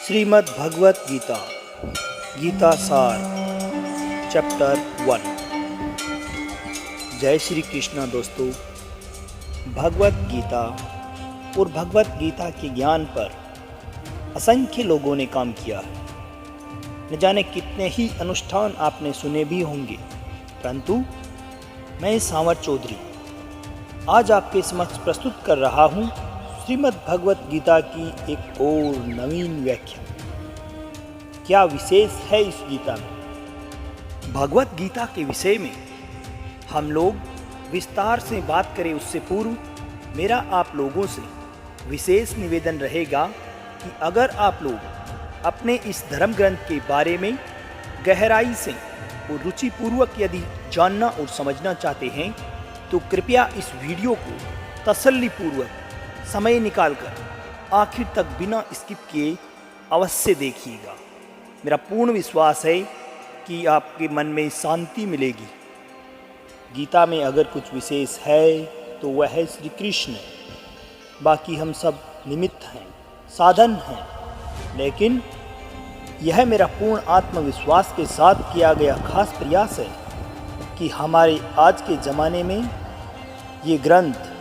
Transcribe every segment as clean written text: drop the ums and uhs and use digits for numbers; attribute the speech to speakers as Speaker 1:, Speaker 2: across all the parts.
Speaker 1: श्रीमद् भगवत गीता गीता सार चैप्टर 1। जय श्री कृष्ण दोस्तों। भगवत गीता और भगवत गीता के ज्ञान पर असंख्य लोगों ने काम किया है। न जाने कितने ही अनुष्ठान आपने सुने भी होंगे, परंतु मैं सांवर चौधरी आज आपके समक्ष प्रस्तुत कर रहा हूँ श्रीमद् भगवत गीता की एक और नवीन व्याख्या। क्या विशेष है इस गीता में? भगवत गीता के विषय में हम लोग विस्तार से बात करें उससे पूर्व मेरा आप लोगों से विशेष निवेदन रहेगा कि अगर आप लोग अपने इस धर्म ग्रंथ के बारे में गहराई से और रुचिपूर्वक यदि जानना और समझना चाहते हैं तो कृपया इस वीडियो को तसल्लीपूर्वक समय निकालकर आखिर तक बिना स्किप किए अवश्य देखिएगा। मेरा पूर्ण विश्वास है कि आपके मन में शांति मिलेगी। गीता में अगर कुछ विशेष है तो वह है श्री कृष्ण। बाकी हम सब निमित्त हैं, साधन हैं, लेकिन यह मेरा पूर्ण आत्मविश्वास के साथ किया गया खास प्रयास है कि हमारे आज के ज़माने में ये ग्रंथ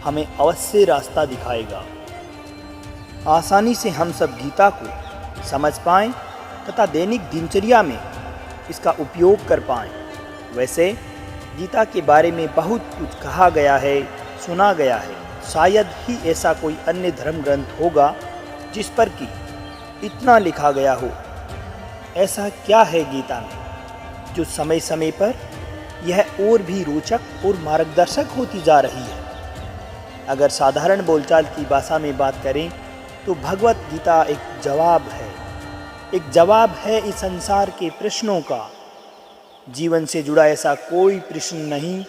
Speaker 1: हमें अवश्य रास्ता दिखाएगा। आसानी से हम सब गीता को समझ पाएं तथा दैनिक दिनचर्या में इसका उपयोग कर पाएं। वैसे गीता के बारे में बहुत कुछ कहा गया है, सुना गया है। शायद ही ऐसा कोई अन्य धर्म ग्रंथ होगा जिस पर कि इतना लिखा गया हो। ऐसा क्या है गीता में जो समय समय पर यह और भी रोचक और मार्गदर्शक होती जा रही है? अगर साधारण बोलचाल की भाषा में बात करें तो भगवत गीता एक जवाब है इस संसार के प्रश्नों का। जीवन से जुड़ा ऐसा कोई प्रश्न नहीं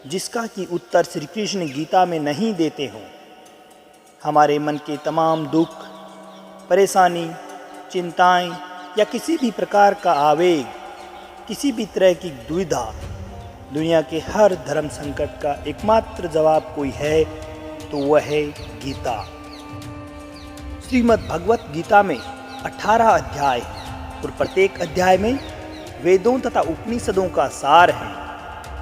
Speaker 1: जिसका कि उत्तर श्री कृष्ण गीता में नहीं देते हों। हमारे मन के तमाम दुख, परेशानी, चिंताएं या किसी भी प्रकार का आवेग, किसी भी तरह की दुविधा, दुनिया के हर धर्म संकट का एकमात्र जवाब कोई है तो वह है गीता। श्रीमद् भगवत गीता में 18 अध्याय और प्रत्येक अध्याय में वेदों तथा उपनिषदों का सार है।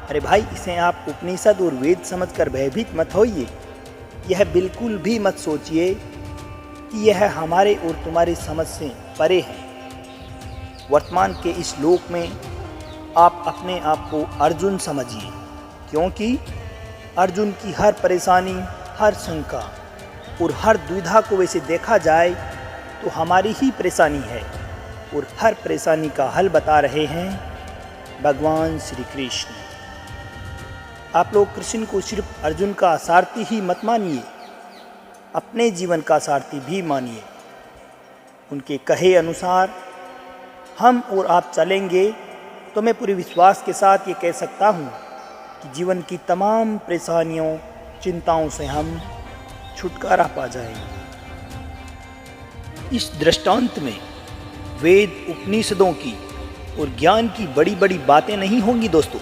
Speaker 1: अरे भाई, इसे आप उपनिषद और वेद समझकर भयभीत मत होइए। यह बिल्कुल भी मत सोचिए कि यह हमारे और तुम्हारी समझ से परे है। वर्तमान के इस लोक में आप अपने आप को अर्जुन समझिए, क्योंकि अर्जुन की हर परेशानी, हर शंका और हर दुविधा को वैसे देखा जाए तो हमारी ही परेशानी है और हर परेशानी का हल बता रहे हैं भगवान श्री कृष्ण। आप लोग कृष्ण को सिर्फ अर्जुन का सारथी ही मत मानिए, अपने जीवन का सारथी भी मानिए। उनके कहे अनुसार हम और आप चलेंगे तो मैं पूरे विश्वास के साथ ये कह सकता हूँ कि जीवन की तमाम परेशानियों, चिंताओं से हम छुटकारा पा जाएंगे। इस दृष्टांत में वेद उपनिषदों की और ज्ञान की बड़ी बड़ी बातें नहीं होंगी दोस्तों।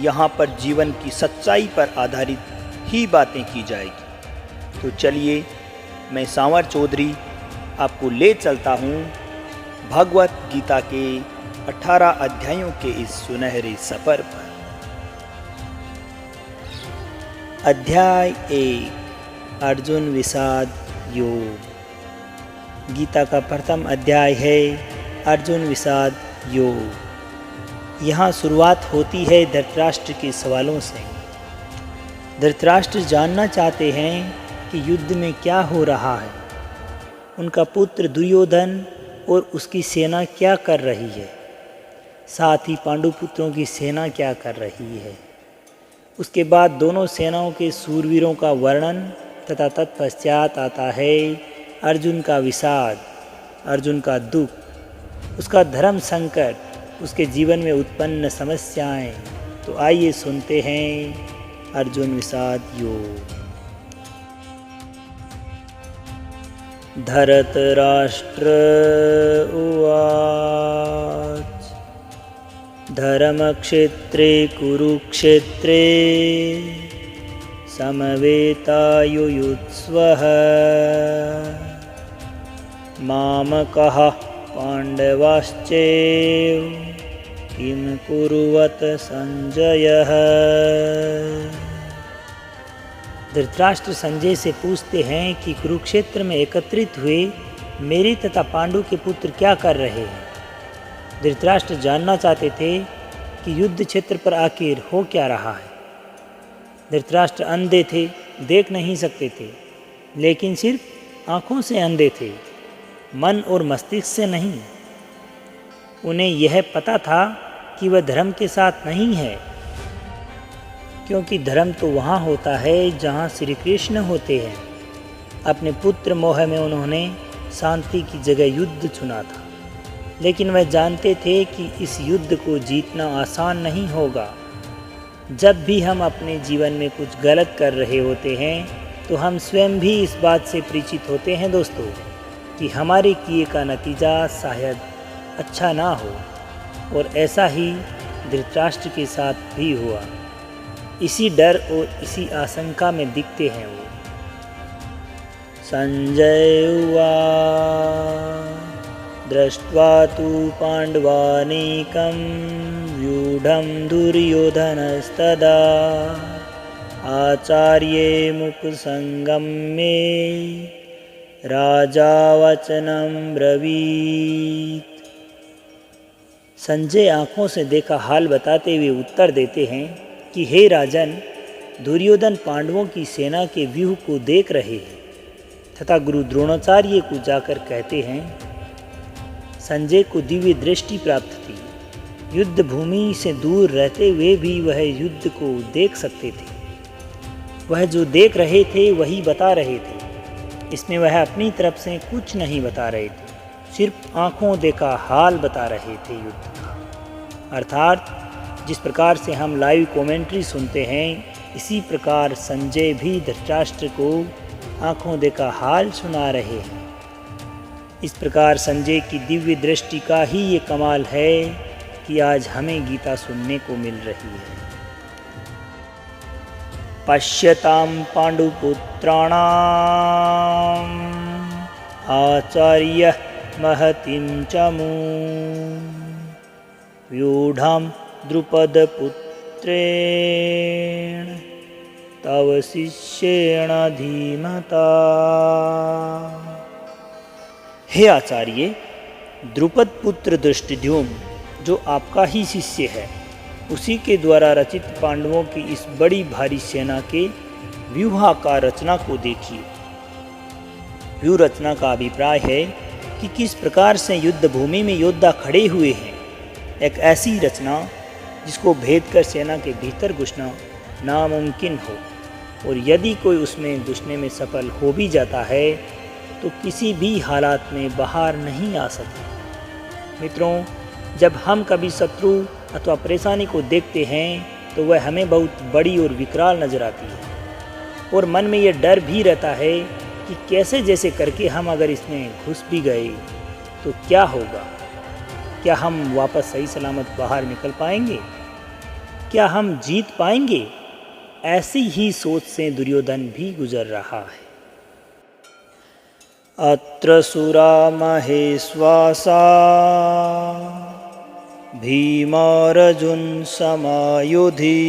Speaker 1: यहाँ पर जीवन की सच्चाई पर आधारित ही बातें की जाएगी। तो चलिए, मैं सांवर चौधरी आपको ले चलता हूँ भगवत गीता के 18 अध्यायों के इस सुनहरे सफर पर। अध्याय 1, अर्जुन विषाद योग। गीता का प्रथम अध्याय है अर्जुन विषाद योग। यहाँ शुरुआत होती है धृतराष्ट्र के सवालों से। धृतराष्ट्र जानना चाहते हैं कि युद्ध में क्या हो रहा है, उनका पुत्र दुर्योधन और उसकी सेना क्या कर रही है, साथ ही पांडुपुत्रों की सेना क्या कर रही है। उसके बाद दोनों सेनाओं के सूरवीरों का वर्णन तथा तत्पश्चात आता है अर्जुन का विषाद, अर्जुन का दुख, उसका धर्म संकट, उसके जीवन में उत्पन्न समस्याएं। तो आइए सुनते हैं अर्जुन विषाद योग। धृतराष्ट्र उवाच धर्मक्षेत्रे कुरुक्षेत्रे समवेतायुयुत्स्वः मामकः पाण्डवाश्चैव किं कुर्वत संजयः। धृतराष्ट्र संजय से पूछते हैं कि कुरुक्षेत्र में एकत्रित हुए मेरे तथा पांडु के पुत्र क्या कर रहे हैं। धृतराष्ट्र जानना चाहते थे कि युद्ध क्षेत्र पर आखिर हो क्या रहा है। धृतराष्ट्र अंधे थे, देख नहीं सकते थे, लेकिन सिर्फ आँखों से अंधे थे, मन और मस्तिष्क से नहीं। उन्हें यह पता था कि वह धर्म के साथ नहीं है, क्योंकि धर्म तो वहाँ होता है जहाँ श्री कृष्ण होते हैं। अपने पुत्र मोह में उन्होंने शांति की जगह युद्ध चुना था, लेकिन वह जानते थे कि इस युद्ध को जीतना आसान नहीं होगा। जब भी हम अपने जीवन में कुछ गलत कर रहे होते हैं तो हम स्वयं भी इस बात से परिचित होते हैं दोस्तों कि हमारे किए का नतीजा शायद अच्छा ना हो, और ऐसा ही धृतराष्ट्र के साथ भी हुआ। इसी डर और इसी आशंका में दिखते हैं वो। संजय उवाच दृष्ट्वा तु पाण्डवानीकं व्यूढं दुर्योधनस्तदा आचार्ये मुपसंगम्ये राजा वचनं ब्रवीत। संजय आँखों से देखा हाल बताते हुए उत्तर देते हैं कि हे राजन, दुर्योधन पांडवों की सेना के व्यूह को देख रहे हैं तथा गुरु द्रोणाचार्य को जाकर कहते हैं। संजय को दिव्य दृष्टि प्राप्त थी। युद्ध भूमि से दूर रहते हुए भी वह युद्ध को देख सकते थे। वह जो देख रहे थे वही बता रहे थे। इसमें वह अपनी तरफ से कुछ नहीं बता रहे थे, सिर्फ आँखों देखा हाल बता रहे थे युद्ध का। अर्थात जिस प्रकार से हम लाइव कमेंट्री सुनते हैं, इसी प्रकार संजय भी धृतराष्ट्र को आँखों देखा हाल सुना रहे हैं। इस प्रकार संजय की दिव्य दृष्टि का ही ये कमाल है कि आज हमें गीता सुनने को मिल रही है। पश्यतां पाण्डुपुत्राणाम् आचार्य महतिं चमूं व्यूढां द्रुपदपुत्रेण तव शिष्येण धीमता। हे आचार्य, द्रुपद पुत्र धृष्टद्युम्न जो आपका ही शिष्य है, उसी के द्वारा रचित पांडवों की इस बड़ी भारी सेना के व्यूहाकार रचना को देखिए। व्यूह रचना का अभिप्राय है कि किस प्रकार से युद्ध भूमि में योद्धा खड़े हुए हैं। एक ऐसी रचना जिसको भेद कर सेना के भीतर घुसना नामुमकिन हो, और यदि कोई उसमें घुसने में सफल हो भी जाता है तो किसी भी हालात में बाहर नहीं आ सकता। मित्रों, जब हम कभी शत्रु अथवा परेशानी को देखते हैं तो वह हमें बहुत बड़ी और विकराल नजर आती है, और मन में यह डर भी रहता है कि कैसे जैसे करके हम अगर इसमें घुस भी गए तो क्या होगा। क्या हम वापस सही सलामत बाहर निकल पाएंगे? क्या हम जीत पाएंगे? ऐसी ही सोच से दुर्योधन भी गुजर रहा है। अत्र सुरा महेश्वासा भीमार्जुन समायुधि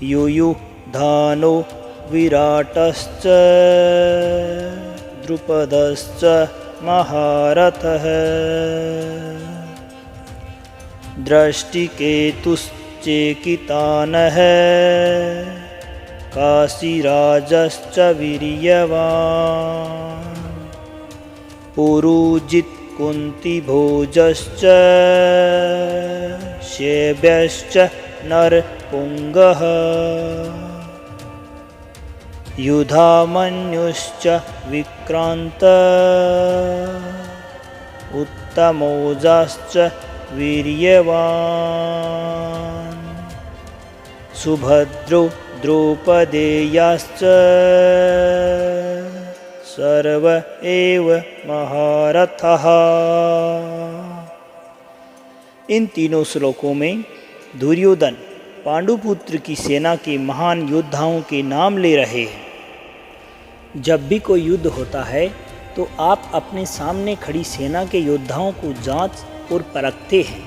Speaker 1: युयुधानो विराटश्च द्रुपदश्च महारथः दृष्टिकेतुश्चेकितानः काशीराजश्च वीर्यवान् पुरुजित् कुन्तिभोजश्च शैब्यश्च नरपुङ्गः युधामन्युश्च विक्रान्त उत्तमौजाश्च वीर्यवान् सुभद्रो द्रौपदेयाश्च सर्व एव महारथः। इन तीनों श्लोकों में दुर्योधन पांडुपुत्र की सेना के महान योद्धाओं के नाम ले रहे हैं। जब भी कोई युद्ध होता है तो आप अपने सामने खड़ी सेना के योद्धाओं को जांच और परखते हैं।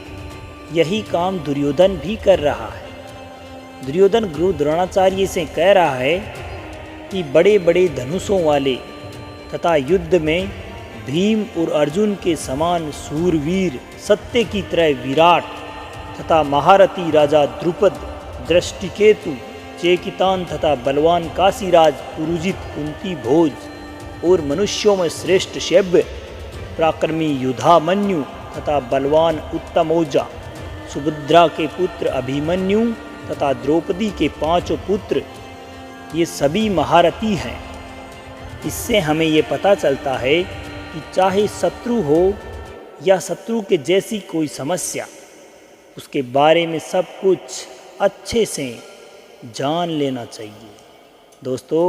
Speaker 1: यही काम दुर्योधन भी कर रहा है। दुर्योधन गुरु द्रोणाचार्य से कह रहा है कि बड़े बड़े धनुषों वाले तथा युद्ध में भीम और अर्जुन के समान सूरवीर, सत्य की तरह विराट तथा महारथी राजा द्रुपद, दृष्टिकेतु, चेकितान तथा बलवान काशीराज पुरुजित, कुंती भोज और मनुष्यों में श्रेष्ठ शैब्य, पराक्रमी युधामन्यु तथा बलवान उत्तमौजा, सुभद्रा के पुत्र अभिमन्यु तथा द्रौपदी के 5 पुत्र, ये सभी महारथी हैं। इससे हमें ये पता चलता है कि चाहे शत्रु हो या शत्रु के जैसी कोई समस्या, उसके बारे में सब कुछ अच्छे से जान लेना चाहिए। दोस्तों,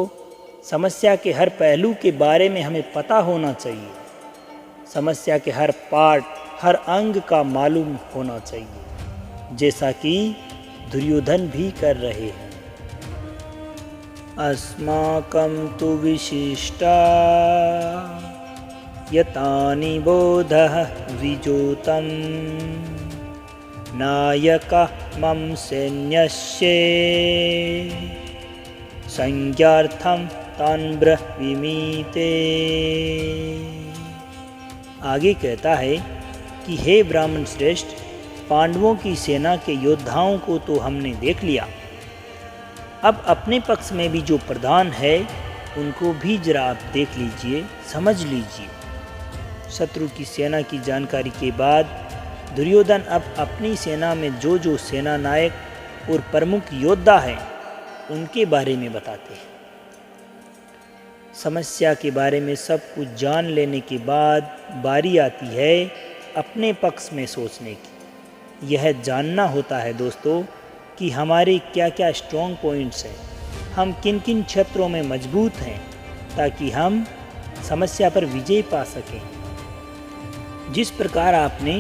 Speaker 1: समस्या के हर पहलू के बारे में हमें पता होना चाहिए। समस्या के हर पार्ट, हर अंग का मालूम होना चाहिए, जैसा कि दुर्योधन भी कर रहे हैं। अस्माकं तु विशिष्टा यतानि बोधः विजोतं नायकः मम सैन्यस्य संज्ञार्थं तान् ब्रवीमीते। आगे कहता है कि हे ब्राह्मण श्रेष्ठ, पांडवों की सेना के योद्धाओं को तो हमने देख लिया, अब अपने पक्ष में भी जो प्रधान है उनको भी जरा आप देख लीजिए, समझ लीजिए। शत्रु की सेना की जानकारी के बाद दुर्योधन अब अपनी सेना में जो जो सेना नायक और प्रमुख योद्धा हैं उनके बारे में बताते हैं। समस्या के बारे में सब कुछ जान लेने के बाद बारी आती है अपने पक्ष में सोचने की। यह जानना होता है दोस्तों कि हमारे क्या क्या स्ट्रॉन्ग पॉइंट्स हैं, हम किन किन क्षेत्रों में मजबूत हैं, ताकि हम समस्या पर विजय पा सकें। जिस प्रकार आपने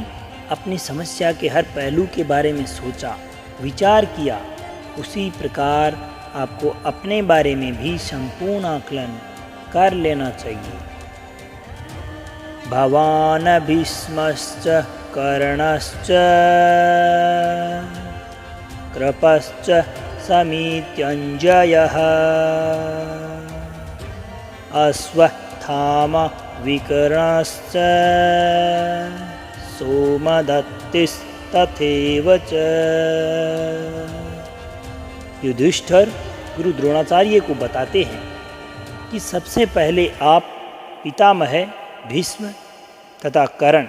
Speaker 1: अपनी समस्या के हर पहलू के बारे में सोचा, विचार किया, उसी प्रकार आपको अपने बारे में भी संपूर्ण आकलन कर लेना चाहिए। भवान् भीष्मश्च कर्णश्च कृपश्च समित्यञ्जयः अश्वत्थामा विकर्णश्च सोमदत्तिस्तथैव च। युधिष्ठिर गुरु द्रोणाचार्य को बताते हैं कि सबसे पहले आप पितामह भीष्म तथा कर्ण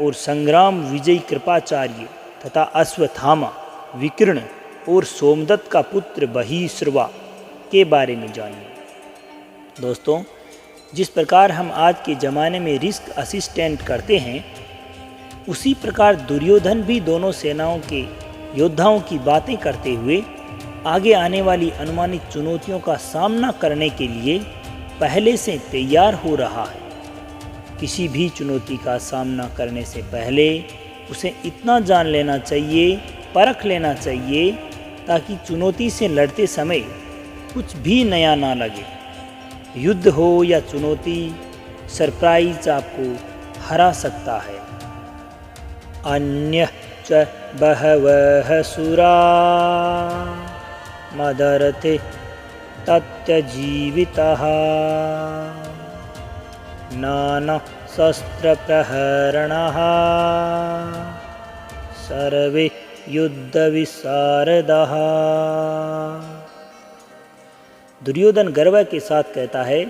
Speaker 1: और संग्राम विजयी कृपाचार्य तथा अश्वत्थामा, विकर्ण और सोमदत्त का पुत्र बहिश्रवा के बारे में जानिए। दोस्तों, जिस प्रकार हम आज के ज़माने में रिस्क असिस्टेंट करते हैं, उसी प्रकार दुर्योधन भी दोनों सेनाओं के योद्धाओं की बातें करते हुए आगे आने वाली अनुमानित चुनौतियों का सामना करने के लिए पहले से तैयार हो रहा है। किसी भी चुनौती का सामना करने से पहले उसे इतना जान लेना चाहिए, परख लेना चाहिए, ताकि चुनौती से लड़ते समय कुछ भी नया ना लगे। युद्ध हो या चुनौती, सरप्राइज आपको हरा सकता है। अन्य च बहवः सुरा मदरथे तत्यजीवितः नाना शस्त्रप्रहरणः सर्वे युद्धविशारदः। दुर्योधन गर्व के साथ कहता है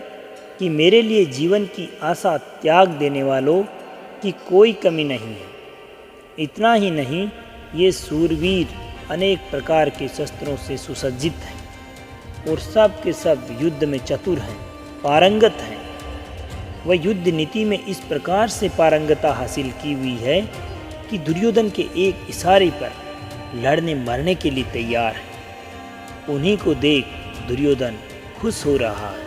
Speaker 1: कि मेरे लिए जीवन की आशा त्याग देने वालों की कोई कमी नहीं है। इतना ही नहीं, ये सूरवीर अनेक प्रकार के शस्त्रों से सुसज्जित हैं और सब के सब युद्ध में चतुर हैं, पारंगत हैं। वह युद्ध नीति में इस प्रकार से पारंगता हासिल की हुई है कि दुर्योधन के एक इशारे पर लड़ने मरने के लिए तैयार है। उन्हीं को देख दुर्योधन खुश हो रहा है।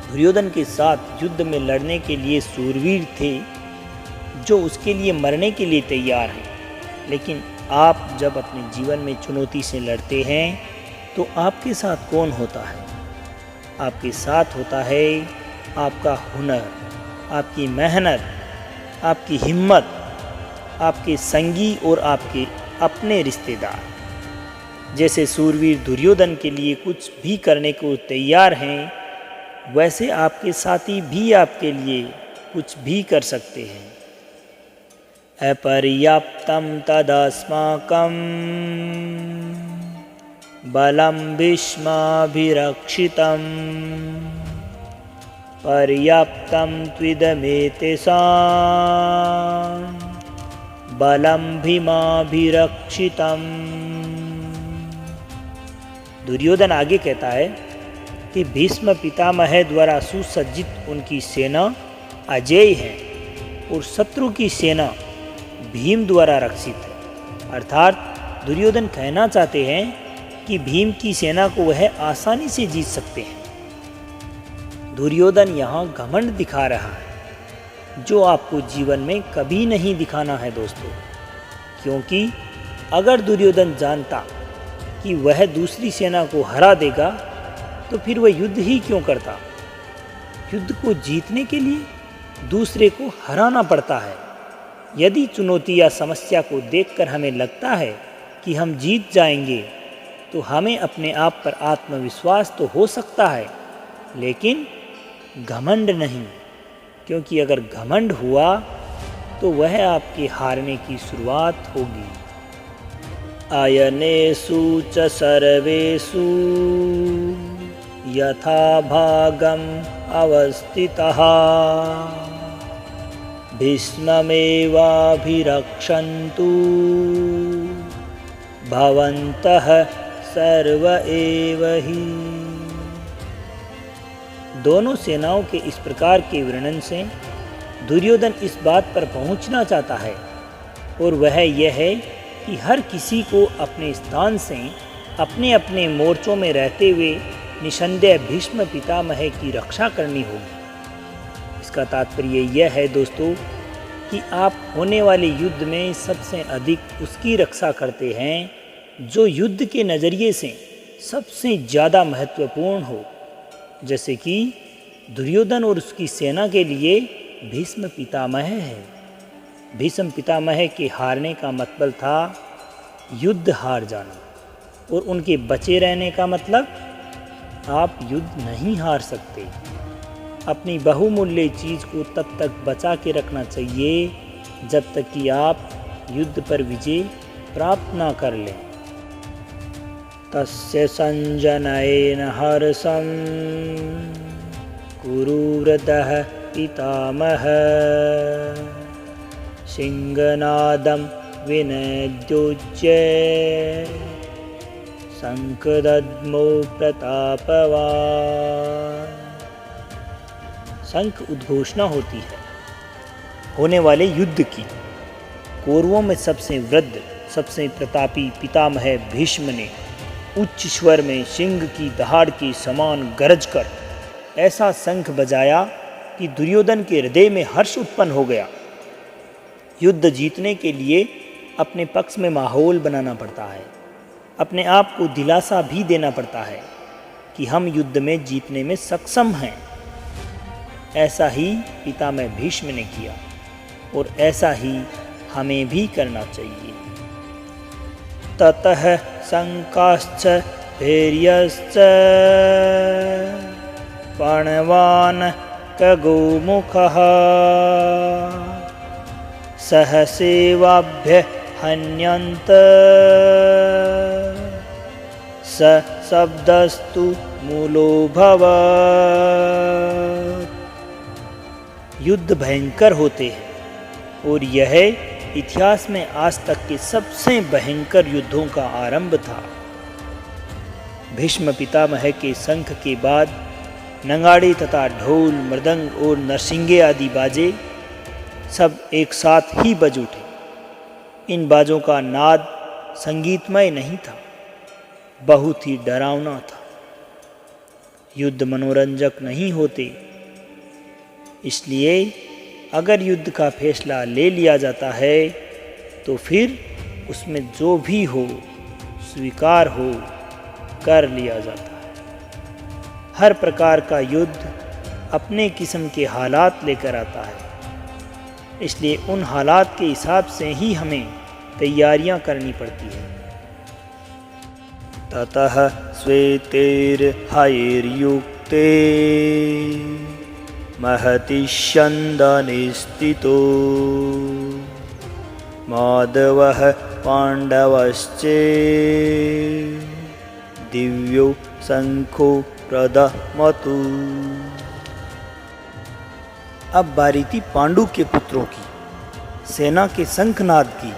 Speaker 1: दुर्योधन के साथ युद्ध में लड़ने के लिए सूरवीर थे जो उसके लिए मरने के लिए तैयार हैं। लेकिन आप जब अपने जीवन में चुनौती से लड़ते हैं तो आपके साथ कौन होता है? आपके साथ होता है आपका हुनर, आपकी मेहनत, आपकी हिम्मत, आपके संगी और आपके अपने रिश्तेदार। जैसे सूरवीर दुर्योधन के लिए कुछ भी करने को तैयार हैं, वैसे आपके साथी भी आपके लिए कुछ भी कर सकते हैं। अपर्याप्तं तदस्माकं बलं भीष्माभिरक्षितं पर्याप्तं त्विदमेतेषां बलं भीमाभिरक्षितं। दुर्योधन आगे कहता है कि भीष्म पितामह द्वारा सुसज्जित उनकी सेना अजेय है और शत्रु की सेना भीम द्वारा रक्षित है। अर्थात दुर्योधन कहना चाहते हैं कि भीम की सेना को वह आसानी से जीत सकते हैं। दुर्योधन यहाँ घमंड दिखा रहा है, जो आपको जीवन में कभी नहीं दिखाना है दोस्तों। क्योंकि अगर दुर्योधन जानता कि वह दूसरी सेना को हरा देगा, तो फिर वह युद्ध ही क्यों करता। युद्ध को जीतने के लिए दूसरे को हराना पड़ता है। यदि चुनौती या समस्या को देखकर हमें लगता है कि हम जीत जाएंगे, तो हमें अपने आप पर आत्मविश्वास तो हो सकता है, लेकिन घमंड नहीं। क्योंकि अगर घमंड हुआ तो वह आपके हारने की शुरुआत होगी। आयनेषु च सर्वेषु यथा भागम अवस्थितः भीष्ममेवाभिरक्षन्तु भवन्तः सर्व एव हि। दोनों सेनाओं के इस प्रकार के वर्णन से दुर्योधन इस बात पर पहुंचना चाहता है, और वह यह है कि हर किसी को अपने स्थान से अपने अपने मोर्चों में रहते हुए निसंदेह भीष्म पितामह की रक्षा करनी होगी। इसका तात्पर्य यह है दोस्तों कि आप होने वाले युद्ध में सबसे अधिक उसकी रक्षा करते हैं जो युद्ध के नज़रिए से सबसे ज़्यादा महत्वपूर्ण हो। जैसे कि दुर्योधन और उसकी सेना के लिए भीष्म पितामह है। भीष्म पितामह के हारने का मतलब था युद्ध हार जाना, और उनके बचे रहने का मतलब आप युद्ध नहीं हार सकते। अपनी बहुमूल्य चीज़ को तब तक बचा के रखना चाहिए जब तक कि आप युद्ध पर विजय प्राप्त ना कर लें। तस्य संजनयेन हर्षं कुरुव्रतः पितामहः सिंहनादं विनद्योच्य शंखदद्मो प्रतापवान्। शंख उद्घोषणा होती है होने वाले युद्ध की। कौरवों में सबसे वृद्ध, सबसे प्रतापी पितामह भीष्म ने उच्च स्वर में सिंह की दहाड़ के समान गरज कर ऐसा शंख बजाया कि दुर्योधन के हृदय में हर्ष उत्पन्न हो गया। युद्ध जीतने के लिए अपने पक्ष में माहौल बनाना पड़ता है, अपने आप को दिलासा भी देना पड़ता है कि हम युद्ध में जीतने में सक्षम हैं। ऐसा ही पितामह भीष्म ने किया, और ऐसा ही हमें भी करना चाहिए। ततः शंकाश्च भैर्यश्च पणवान् खगोमुखः सहसेवाभ्य हन्यन्त स शब्दस्तु मूलोऽभवत्। युद्ध भयंकर होते हैं, और यह इतिहास में आज तक के सबसे भयंकर युद्धों का आरंभ था। भीष्म पितामह के शंख के बाद नगाड़े तथा ढोल, मृदंग और नरसिंगे आदि बाजे सब एक साथ ही बज उठे। इन बाजों का नाद संगीतमय नहीं था, बहुत ही डरावना था। युद्ध मनोरंजक नहीं होते, इसलिए अगर युद्ध का फैसला ले लिया जाता है तो फिर उसमें जो भी हो स्वीकार हो कर लिया जाता है। हर प्रकार का युद्ध अपने किस्म के हालात लेकर आता है, इसलिए उन हालात के हिसाब से ही हमें तैयारियां करनी पड़ती हैं। ततः श्वेतैर्हयैर्युक्ते महति स्यन्दने स्थितो माधवः पाण्डवश्चेत् दिव्यो शंखो प्रदमतु। अब बारी थी पांडु के पुत्रों की। सेना के शंखनाद की।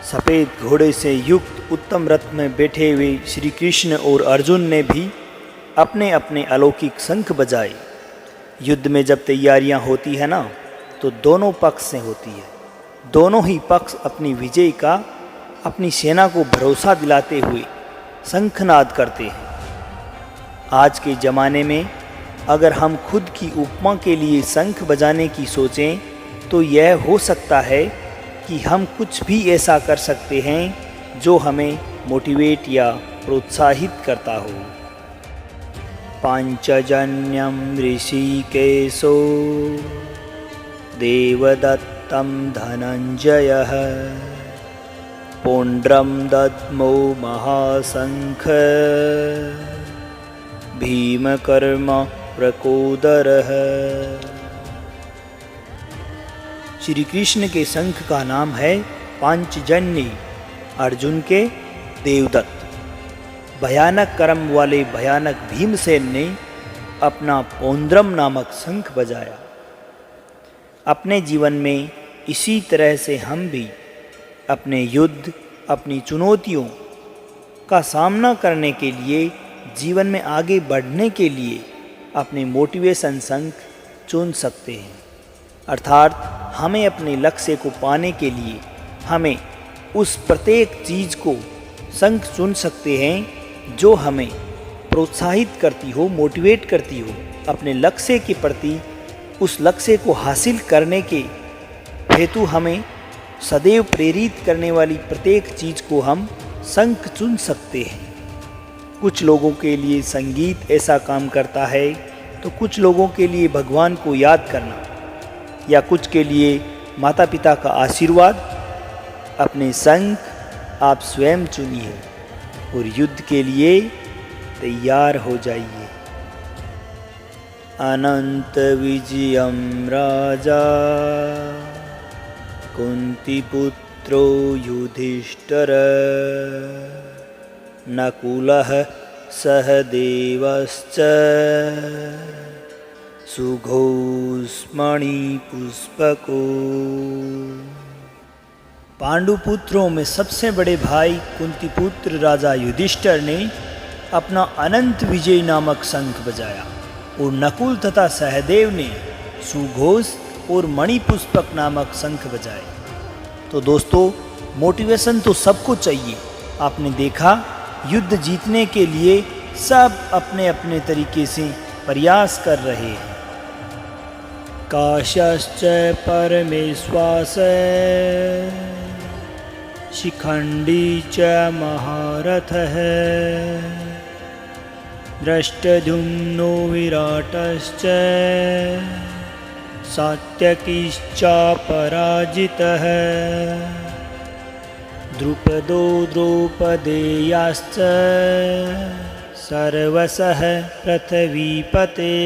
Speaker 1: सफ़ेद घोड़े से युक्त उत्तम रथ में बैठे हुए श्री कृष्ण और अर्जुन ने भी अपने अपने अलौकिक शंख बजाए। युद्ध में जब तैयारियां होती है ना, तो दोनों पक्ष से होती है। दोनों ही पक्ष अपनी विजय का अपनी सेना को भरोसा दिलाते हुए शंखनाद करते हैं। आज के ज़माने में अगर हम खुद की उपमा के लिए शंख बजाने की सोचें तो यह हो सकता है कि हम कुछ भी ऐसा कर सकते हैं जो हमें मोटिवेट या प्रोत्साहित करता हो। पांचजन्यम ऋषिकेशो देवदत्तं धनंजयः पौंड्रम दद्मो महाशंख भीमकर्म प्रकोदरः। श्री कृष्ण के शंख का नाम है पांचजन्य, अर्जुन के देवदत्त। भयानक कर्म वाले भयानक भीमसेन ने अपना पौंड्रम नामक शंख बजाया। अपने जीवन में इसी तरह से हम भी अपने युद्ध, अपनी चुनौतियों का सामना करने के लिए, जीवन में आगे बढ़ने के लिए अपने मोटिवेशन शंख चुन सकते हैं। अर्थात हमें अपने लक्ष्य को पाने के लिए हमें उस प्रत्येक चीज़ को शंख चुन सकते हैं जो हमें प्रोत्साहित करती हो, मोटिवेट करती हो अपने लक्ष्य के प्रति। उस लक्ष्य को हासिल करने के हेतु हमें सदैव प्रेरित करने वाली प्रत्येक चीज़ को हम शंख चुन सकते हैं। कुछ लोगों के लिए संगीत ऐसा काम करता है, तो कुछ लोगों के लिए भगवान को याद करना, या कुछ के लिए माता पिता का आशीर्वाद। अपने शंख आप स्वयं चुनिए और युद्ध के लिए तैयार हो जाइए। अनंत विजयम राजा कुंतीपुत्रो युधिष्ठिर नकुलः सहदेवश्च सुघोषमणिपुष्पको। पांडुपुत्रों में सबसे बड़े भाई कुंतीपुत्र राजा युधिष्ठिर ने अपना अनंत विजय नामक शंख बजाया और नकुल तथा सहदेव ने सुघोष और मणिपुष्पक नामक शंख बजाए। तो दोस्तों, मोटिवेशन तो सबको चाहिए। आपने देखा, युद्ध जीतने के लिए सब अपने अपने तरीके से प्रयास कर रहे हैं। काश्यश्च परमेश्वास शिखंडी च महारथः दृष्टद्युम्नो विराटश्च सात्यकीश्च पराजितः द्रुपदो द्रौपदेयाश्च सर्वशः पृथ्वीपते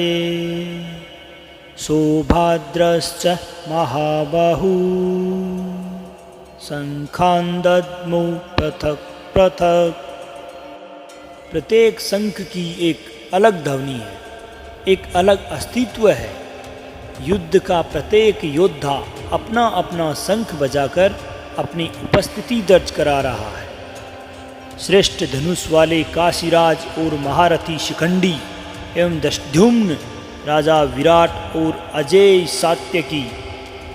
Speaker 1: सौभद्रश्च महाबाहु शंखान् दद्मो पृथक् पृथक्। प्रत्येक शंख की एक अलग ध्वनि है, एक अलग अस्तित्व है। युद्ध का प्रत्येक योद्धा अपना अपना शंख बजाकर अपनी उपस्थिति दर्ज करा रहा है। श्रेष्ठ धनुष वाले काशीराज और महारथी शिखंडी एवं दशद्युम्न, राजा विराट और अजेय सात्यकी,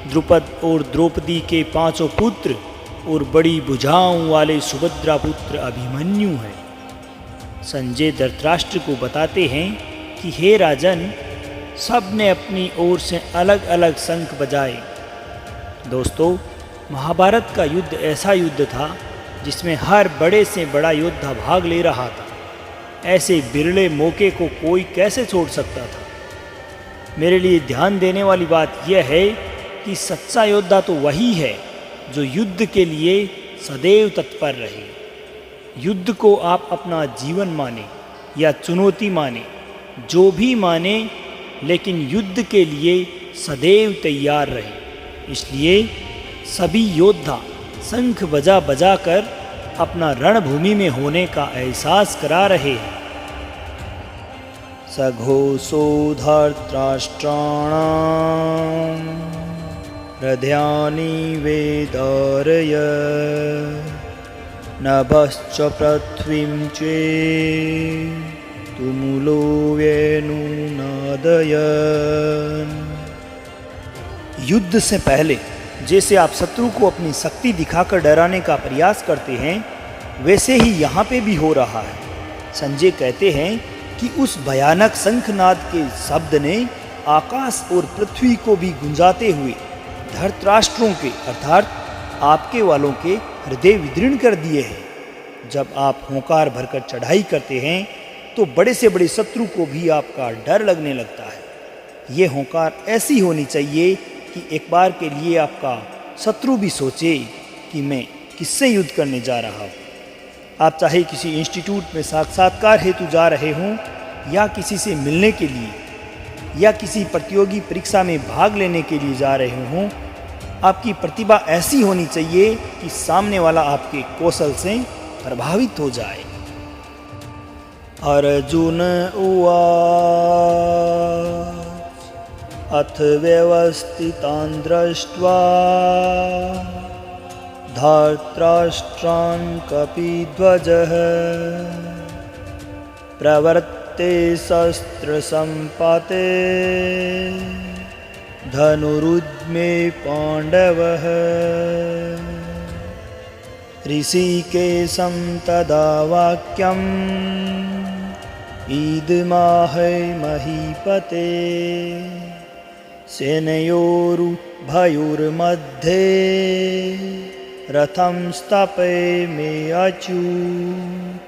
Speaker 1: द्रुपद और द्रौपदी के पांचों पुत्र और बड़ी भुजाओं वाले सुभद्रा पुत्र अभिमन्यु हैं। संजय धृतराष्ट्र को बताते हैं कि हे राजन, सब ने अपनी ओर से अलग अलग शंख बजाए। दोस्तों, महाभारत का युद्ध ऐसा युद्ध था जिसमें हर बड़े से बड़ा योद्धा भाग ले रहा था। ऐसे बिरले मौके को कोई कैसे छोड़ सकता था। मेरे लिए ध्यान देने वाली बात यह है कि सच्चा योद्धा तो वही है जो युद्ध के लिए सदैव तत्पर रहे। युद्ध को आप अपना जीवन माने या चुनौती माने, जो भी माने, लेकिन युद्ध के लिए सदैव तैयार रहे। इसलिए सभी योद्धा शंख बजा बजा कर अपना रणभूमि में होने का एहसास करा रहे हैं। सघोषो धर्तराष्ट्राणां हृदयानि वेदारय नभश्च पृथ्वीं चे तुमुलो वेणुनादयन्। युद्ध से पहले जैसे आप शत्रु को अपनी शक्ति दिखाकर डराने का प्रयास करते हैं, वैसे ही यहाँ पे भी हो रहा है। संजय कहते हैं कि उस भयानक शंखनाद के शब्द ने आकाश और पृथ्वी को भी गुंजाते हुए धृतराष्ट्रों के अर्थात आपके वालों के हृदय विदीर्ण कर दिए हैं। जब आप होंकार भरकर चढ़ाई करते हैं तो बड़े से बड़े शत्रु को भी आपका डर लगने लगता है। ये होंकार ऐसी होनी चाहिए कि एक बार के लिए आपका शत्रु भी सोचे कि मैं किससे युद्ध करने जा रहा हूँ। आप चाहे किसी इंस्टीट्यूट में साक्षात्कार हेतु जा रहे हों या किसी से मिलने के लिए या किसी प्रतियोगी परीक्षा में भाग लेने के लिए जा रहे हों, आपकी प्रतिभा ऐसी होनी चाहिए कि सामने वाला आपके कौशल से प्रभावित हो जाए। अर्जुन उवाच अथ व्यवस्थितान् दृष्ट्वा धर्तराष्ट्रान् कपिध्वजः प्रवर्ते शस्त्रसम्पाते धनुरुद्मे पाण्डवः ऋषिकेशं तदा वाक्यम् ईदमाह महीपते सेनयोरुभयोर्मध्ये रथं स्थापयामि अच्युत।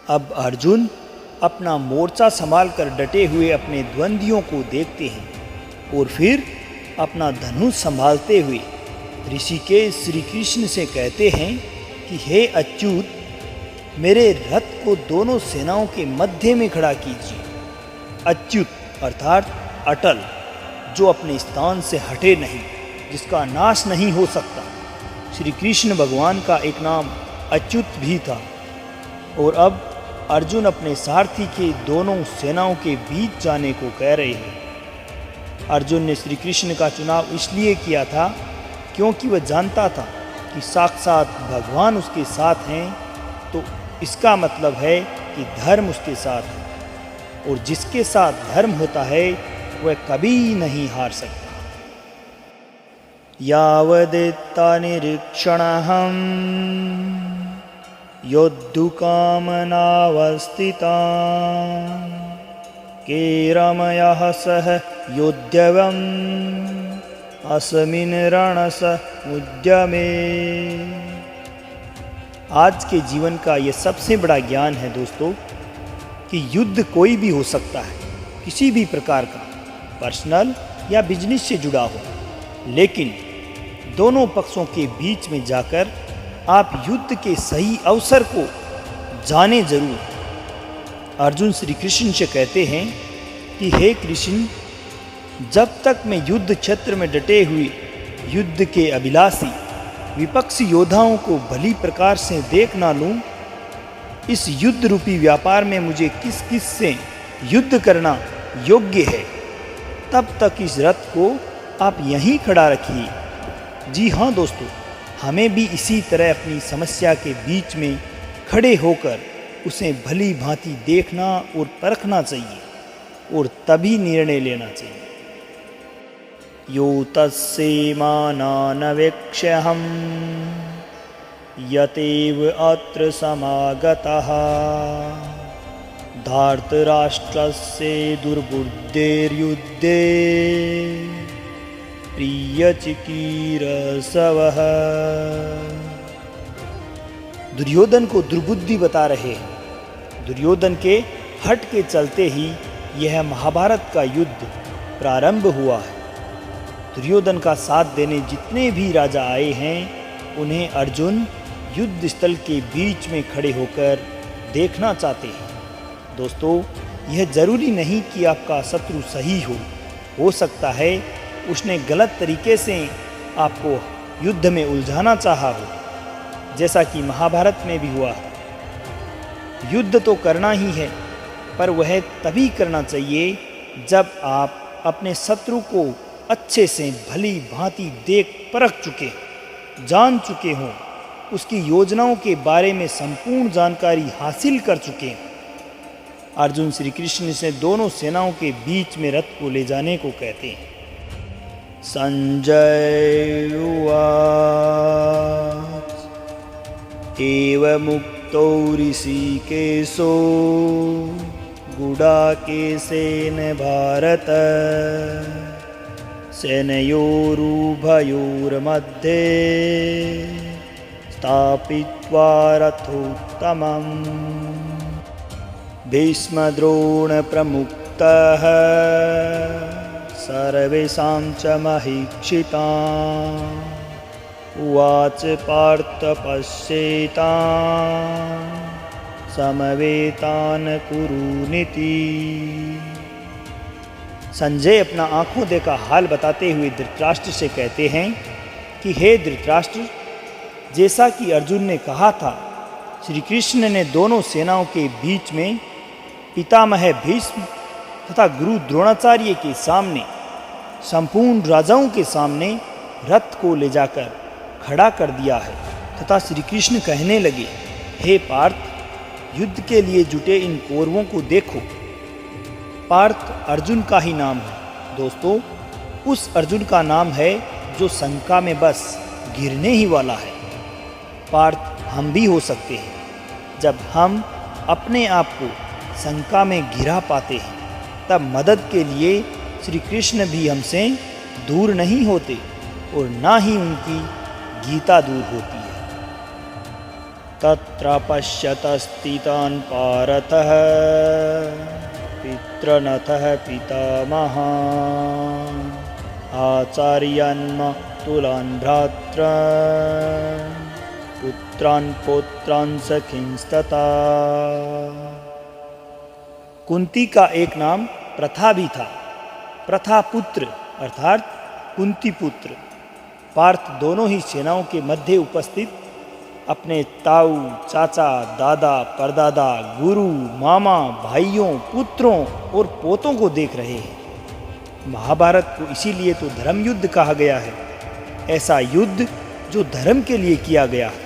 Speaker 1: अब अर्जुन अपना मोर्चा संभालकर डटे हुए अपने द्वंद्वियों को देखते हैं और फिर अपना धनुष संभालते हुए ऋषिकेश श्री कृष्ण से कहते हैं कि हे अच्युत, मेरे रथ को दोनों सेनाओं के मध्य में खड़ा कीजिए। अच्युत अर्थात अटल, जो अपने स्थान से हटे नहीं, जिसका नाश नहीं हो सकता। श्री कृष्ण भगवान का एक नाम अच्युत भी था। और अब अर्जुन अपने सारथी के दोनों सेनाओं के बीच जाने को कह रहे हैं। अर्जुन ने श्री कृष्ण का चुनाव इसलिए किया था क्योंकि वह जानता था कि साक्षात भगवान उसके साथ हैं, तो इसका मतलब है कि धर्म उसके साथ है, और जिसके साथ धर्म होता है वह कभी नहीं हार सकता। यावदेता निरीक्षणहं योद्धुकामनावस्थितान् केरमयः सह योद्धव्यम् अस्मिन् रणसमुद्यमे। आज के जीवन का यह सबसे बड़ा ज्ञान है दोस्तों कि युद्ध कोई भी हो सकता है, किसी भी प्रकार का, पर्सनल या बिजनेस से जुड़ा हो, लेकिन दोनों पक्षों के बीच में जाकर आप युद्ध के सही अवसर को जाने जरूर। अर्जुन श्री कृष्ण से कहते हैं कि हे कृष्ण, जब तक मैं युद्ध क्षेत्र में डटे हुए युद्ध के अभिलाषी विपक्षी योद्धाओं को भली प्रकार से देख ना लूं, इस युद्ध रूपी व्यापार में मुझे किस किस से युद्ध करना योग्य है, तब तक इस रथ को आप यहीं खड़ा रखिए। जी हाँ दोस्तों, हमें भी इसी तरह अपनी समस्या के बीच में खड़े होकर उसे भली भांति देखना और परखना चाहिए और तभी निर्णय लेना चाहिए। यो तस्यैमानानवेक्ष्यहं यतेव अत्र समागतः धार्तराष्ट्रस्य दुर्बुद्धेर्युद्धे प्रियचिकीर्षवः। दुर्योधन को दुर्बुद्धि बता रहे हैं। दुर्योधन के हट के चलते ही यह महाभारत का युद्ध प्रारंभ हुआ है। दुर्योधन का साथ देने जितने भी राजा आए हैं, उन्हें अर्जुन युद्ध स्थल के बीच में खड़े होकर देखना चाहते हैं। दोस्तों, यह ज़रूरी नहीं कि आपका शत्रु सही हो सकता है उसने गलत तरीके से आपको युद्ध में उलझाना चाहा हो, जैसा कि महाभारत में भी हुआ। युद्ध तो करना ही है, पर वह तभी करना चाहिए जब आप अपने शत्रु को अच्छे से भली भांति देख परख चुके, जान चुके हों, उसकी योजनाओं के बारे में संपूर्ण जानकारी हासिल कर चुके। अर्जुन श्री कृष्ण से दोनों सेनाओं के बीच में रथ को ले जाने को कहते हैं। संजय उवाच एवमुक्तो ऋषिकेशो गुडाकेशेन भारत सेनयोरुभयोर्मध्ये स्थापित्वा रथोत्तमम् भीष्मद्रोणप्रमुक्तः सर्वेषां च महीक्षितान् उवाच पार्थ पश्येतान् समवेतान् कुरुनीति। संजय अपना आंखों देखा हाल बताते हुए धृतराष्ट्र से कहते हैं कि हे धृतराष्ट्र, जैसा कि अर्जुन ने कहा था, श्री कृष्ण ने दोनों सेनाओं के बीच में पितामह भीष्म तथा गुरु द्रोणाचार्य के सामने, संपूर्ण राजाओं के सामने रथ को ले जाकर खड़ा कर दिया है तथा श्री कृष्ण कहने लगे, हे पार्थ, युद्ध के लिए जुटे इन कौरवों को देखो। पार्थ अर्जुन का ही नाम है। दोस्तों, उस अर्जुन का नाम है जो शंका में बस गिरने ही वाला है। पार्थ हम भी हो सकते हैं जब हम अपने आप को शंका में गिरा पाते हैं, तब मदद के लिए श्री कृष्ण भी हमसे दूर नहीं होते और ना ही उनकी गीता दूर होती है। तत्र पश्यतस्थितान् पारतः पितृनथः पितामहान् आचार्यान् मातुलान् भ्रातॄन् पुत्रान् पौत्रान् सखींस्तथा। कुंती का एक नाम प्रथा भी था। प्रथा पुत्र अर्थात कुंती पुत्र पार्थ दोनों ही सेनाओं के मध्य उपस्थित अपने ताऊ, चाचा, दादा, परदादा, गुरु, मामा, भाइयों, पुत्रों और पोतों को देख रहे हैं। महाभारत को इसीलिए तो धर्म युद्ध कहा गया है। ऐसा युद्ध जो धर्म के लिए किया गया है।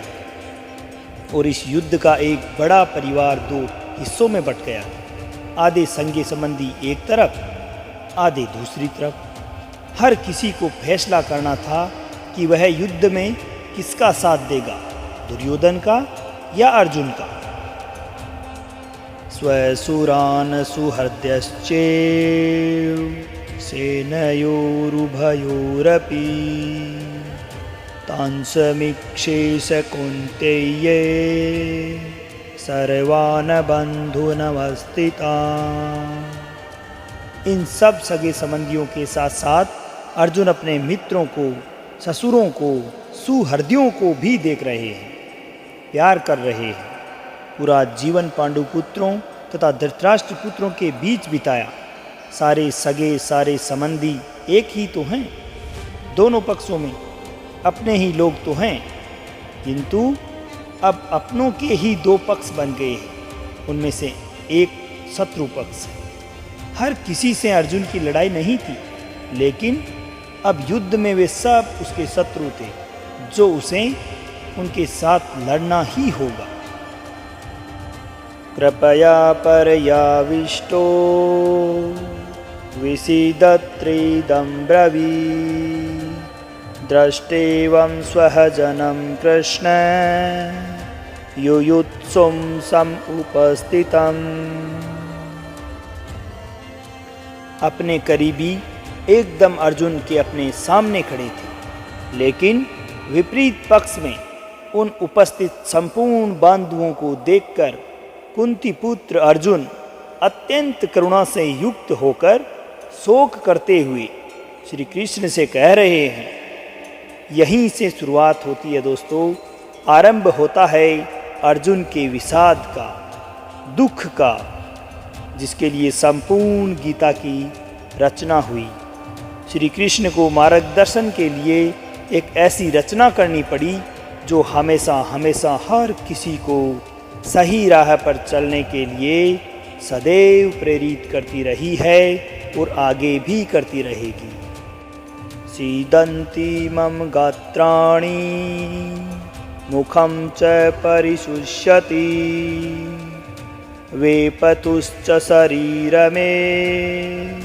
Speaker 1: और इस युद्ध का एक बड़ा परिवार दो हिस्सों में बंट गया। आधे संगे संबंधी एक तरफ, आधे दूसरी तरफ। हर किसी को फैसला करना था कि वह युद्ध में किसका साथ देगा, दुर्योधन का या अर्जुन का। स्वसुरान् सुहृद्यश्चैव सेनयोरुभयोरपि तान् समीक्षेष कौन्तेय सर्वान् बन्धूनवस्थितान्। इन सब सगे संबंधियों के साथ साथ अर्जुन अपने मित्रों को, ससुरों को, सुहृदयों को भी देख रहे हैं, प्यार कर रहे हैं। पूरा जीवन पांडु पुत्रों तथा धृतराष्ट्र पुत्रों के बीच बिताया। सारे सगे, सारे संबंधी एक ही तो हैं। दोनों पक्षों में अपने ही लोग तो हैं, किंतु अब अपनों के ही दो पक्ष बन गए हैं। उनमें से एक शत्रु पक्ष है। हर किसी से अर्जुन की लड़ाई नहीं थी, लेकिन अब युद्ध में वे सब उसके शत्रु थे, जो उसे उनके साथ लड़ना ही होगा। कृपया पर्याविष्टो विसीदत्रीदं ब्रवीत् दृष्टेवं स्वजनं कृष्ण युयुत्सुं समुपस्थितम्। अपने करीबी एकदम अर्जुन के अपने सामने खड़े थे, लेकिन विपरीत पक्ष में उन उपस्थित संपूर्ण बांधवों को देखकर कुंती पुत्र अर्जुन अत्यंत करुणा से युक्त होकर शोक करते हुए श्री कृष्ण से कह रहे हैं। यहीं से शुरुआत होती है दोस्तों, आरंभ होता है अर्जुन के विषाद का, दुख का, जिसके लिए संपूर्ण गीता की रचना हुई। श्री कृष्ण को मार्गदर्शन के लिए एक ऐसी रचना करनी पड़ी जो हमेशा हमेशा हर किसी को सही राह पर चलने के लिए सदैव प्रेरित करती रही है और आगे भी करती रहेगी। सीदन्ति मम गात्राणि मुखं च परिशुष्यति वेपतुश्च शरीर में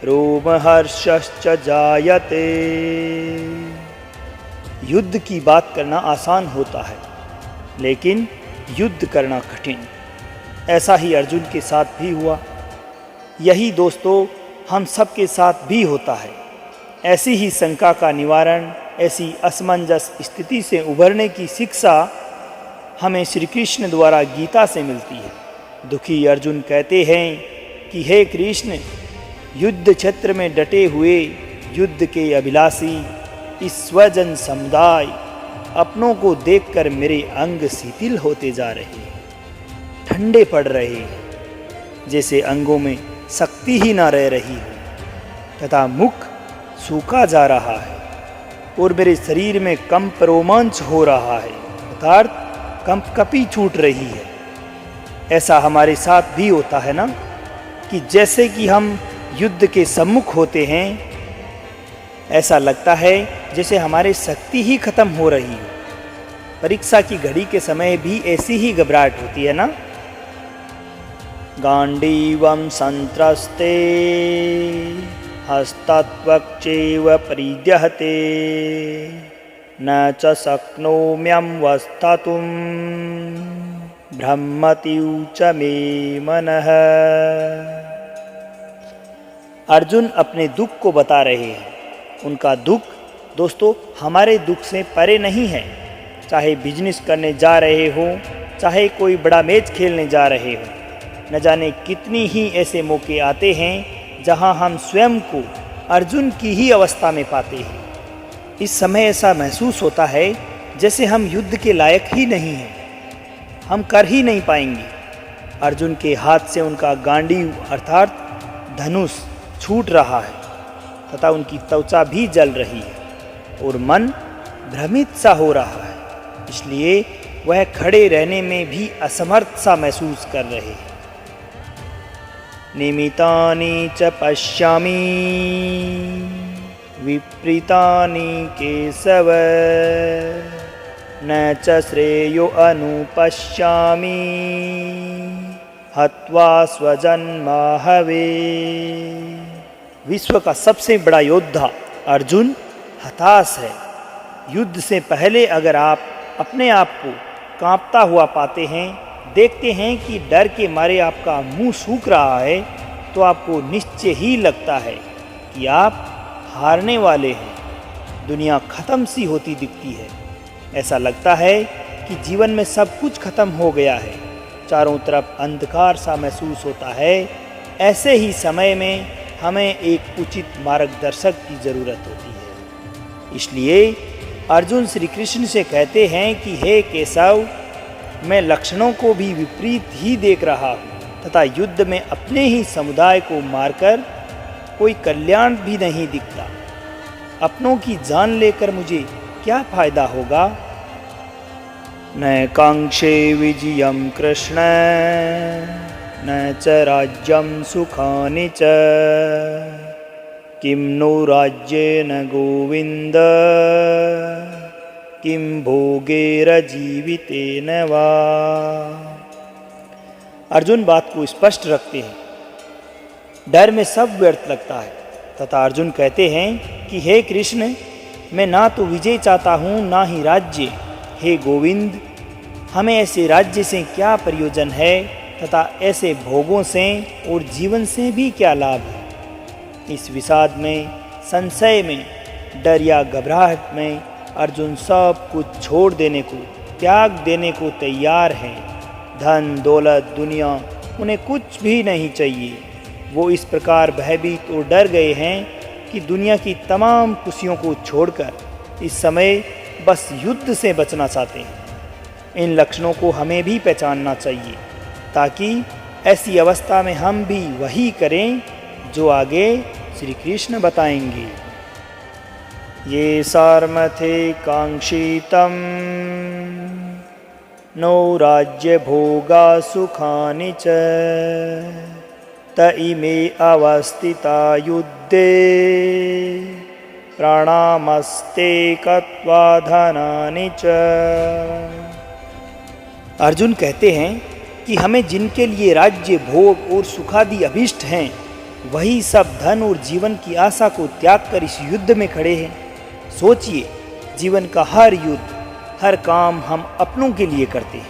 Speaker 1: रोमहर्षश्च जायते। युद्ध की बात करना आसान होता है, लेकिन युद्ध करना कठिन। ऐसा ही अर्जुन के साथ भी हुआ। यही दोस्तों हम सबके साथ भी होता है। ऐसी ही शंका का निवारण, ऐसी असमंजस स्थिति से उभरने की शिक्षा हमें श्री कृष्ण द्वारा गीता से मिलती है। दुखी अर्जुन कहते हैं कि हे कृष्ण, युद्ध क्षेत्र में डटे हुए युद्ध के अभिलाषी इस स्वजन समुदाय अपनों को देखकर मेरे अंग शिथिल होते जा रहे हैं, ठंडे पड़ रहे हैं, जैसे अंगों में शक्ति ही ना रह रही हो, तथा मुख सूखा जा रहा है और मेरे शरीर में कंप रोमांच हो रहा है, अर्थात कंपकपी छूट रही है। ऐसा हमारे साथ भी होता है ना, कि जैसे कि हम युद्ध के सम्मुख होते हैं, ऐसा लगता है जैसे हमारी शक्ति ही खत्म हो रही हो। परीक्षा की घड़ी के समय भी ऐसी ही घबराहट होती है ना। गांडीवं संत्रस्ते हस्तत्वक्चैव परिदहते न च शक्नोम्यं वस्तुं भ्रमत्युच मे मनः। अर्जुन अपने दुख को बता रहे हैं। उनका दुख दोस्तों हमारे दुख से परे नहीं है। चाहे बिजनेस करने जा रहे हो, चाहे कोई बड़ा मैच खेलने जा रहे हो, न जाने कितनी ही ऐसे मौके आते हैं जहां हम स्वयं को अर्जुन की ही अवस्था में पाते हैं। इस समय ऐसा महसूस होता है जैसे हम युद्ध के लायक ही नहीं हैं, हम कर ही नहीं पाएंगे। अर्जुन के हाथ से उनका गांडीव अर्थात धनुष छूट रहा है तथा उनकी त्वचा भी जल रही है और मन भ्रमित सा हो रहा है, इसलिए वह खड़े रहने में भी असमर्थ सा महसूस कर रहे हैं। निमितानि च पश्यामि विपरीतानि केशव न च श्रेयो अनुपश्यामि हत्वा स्वजन्माहवे। विश्व का सबसे बड़ा योद्धा अर्जुन हताश है। युद्ध से पहले अगर आप अपने आप को कांपता हुआ पाते हैं, देखते हैं कि डर के मारे आपका मुंह सूख रहा है, तो आपको निश्चय ही लगता है कि आप हारने वाले हैं। दुनिया ख़त्म सी होती दिखती है। ऐसा लगता है कि जीवन में सब कुछ खत्म हो गया है, चारों तरफ अंधकार सा महसूस होता है। ऐसे ही समय में हमें एक उचित मार्गदर्शक की ज़रूरत होती है। इसलिए अर्जुन श्री कृष्ण से कहते हैं कि हे केशव, मैं लक्षणों को भी विपरीत ही देख रहा हूँ तथा युद्ध में अपने ही समुदाय को मारकर कोई कल्याण भी नहीं दिखता। अपनों की जान लेकर मुझे क्या फायदा होगा। न कांक्षे विजयं कृष्ण न च राज्यं सुखानि च किं नो राज्येन गोविंद किं भोगैर्जीवितेन वा। अर्जुन बात को स्पष्ट रखते हैं। डर में सब व्यर्थ लगता है तथा अर्जुन कहते हैं कि हे कृष्ण, मैं ना तो विजय चाहता हूँ ना ही राज्य। हे गोविंद, हमें ऐसे राज्य से क्या प्रयोजन है तथा ऐसे भोगों से और जीवन से भी क्या लाभ है। इस विषाद में, संशय में, डर या घबराहट में अर्जुन सब कुछ छोड़ देने को, त्याग देने को तैयार है। धन, दौलत, दुनिया उन्हें कुछ भी नहीं चाहिए। वो इस प्रकार भयभीत और डर गए हैं कि दुनिया की तमाम खुशियों को छोड़कर इस समय बस युद्ध से बचना चाहते हैं। इन लक्षणों को हमें भी पहचानना चाहिए ताकि ऐसी अवस्था में हम भी वही करें जो आगे श्री कृष्ण बताएंगे। ये सारमथे कांक्षितम नो राज्य भोगा सुखानि च त इमे अवस्थिता युद्धे प्राणामस्ते कत्वा धनानि च। अर्जुन कहते हैं कि हमें जिनके लिए राज्य भोग और सुखादि अभिष्ट हैं वही सब धन और जीवन की आशा को त्याग कर इस युद्ध में खड़े हैं। सोचिए, जीवन का हर युद्ध, हर काम हम अपनों के लिए करते हैं।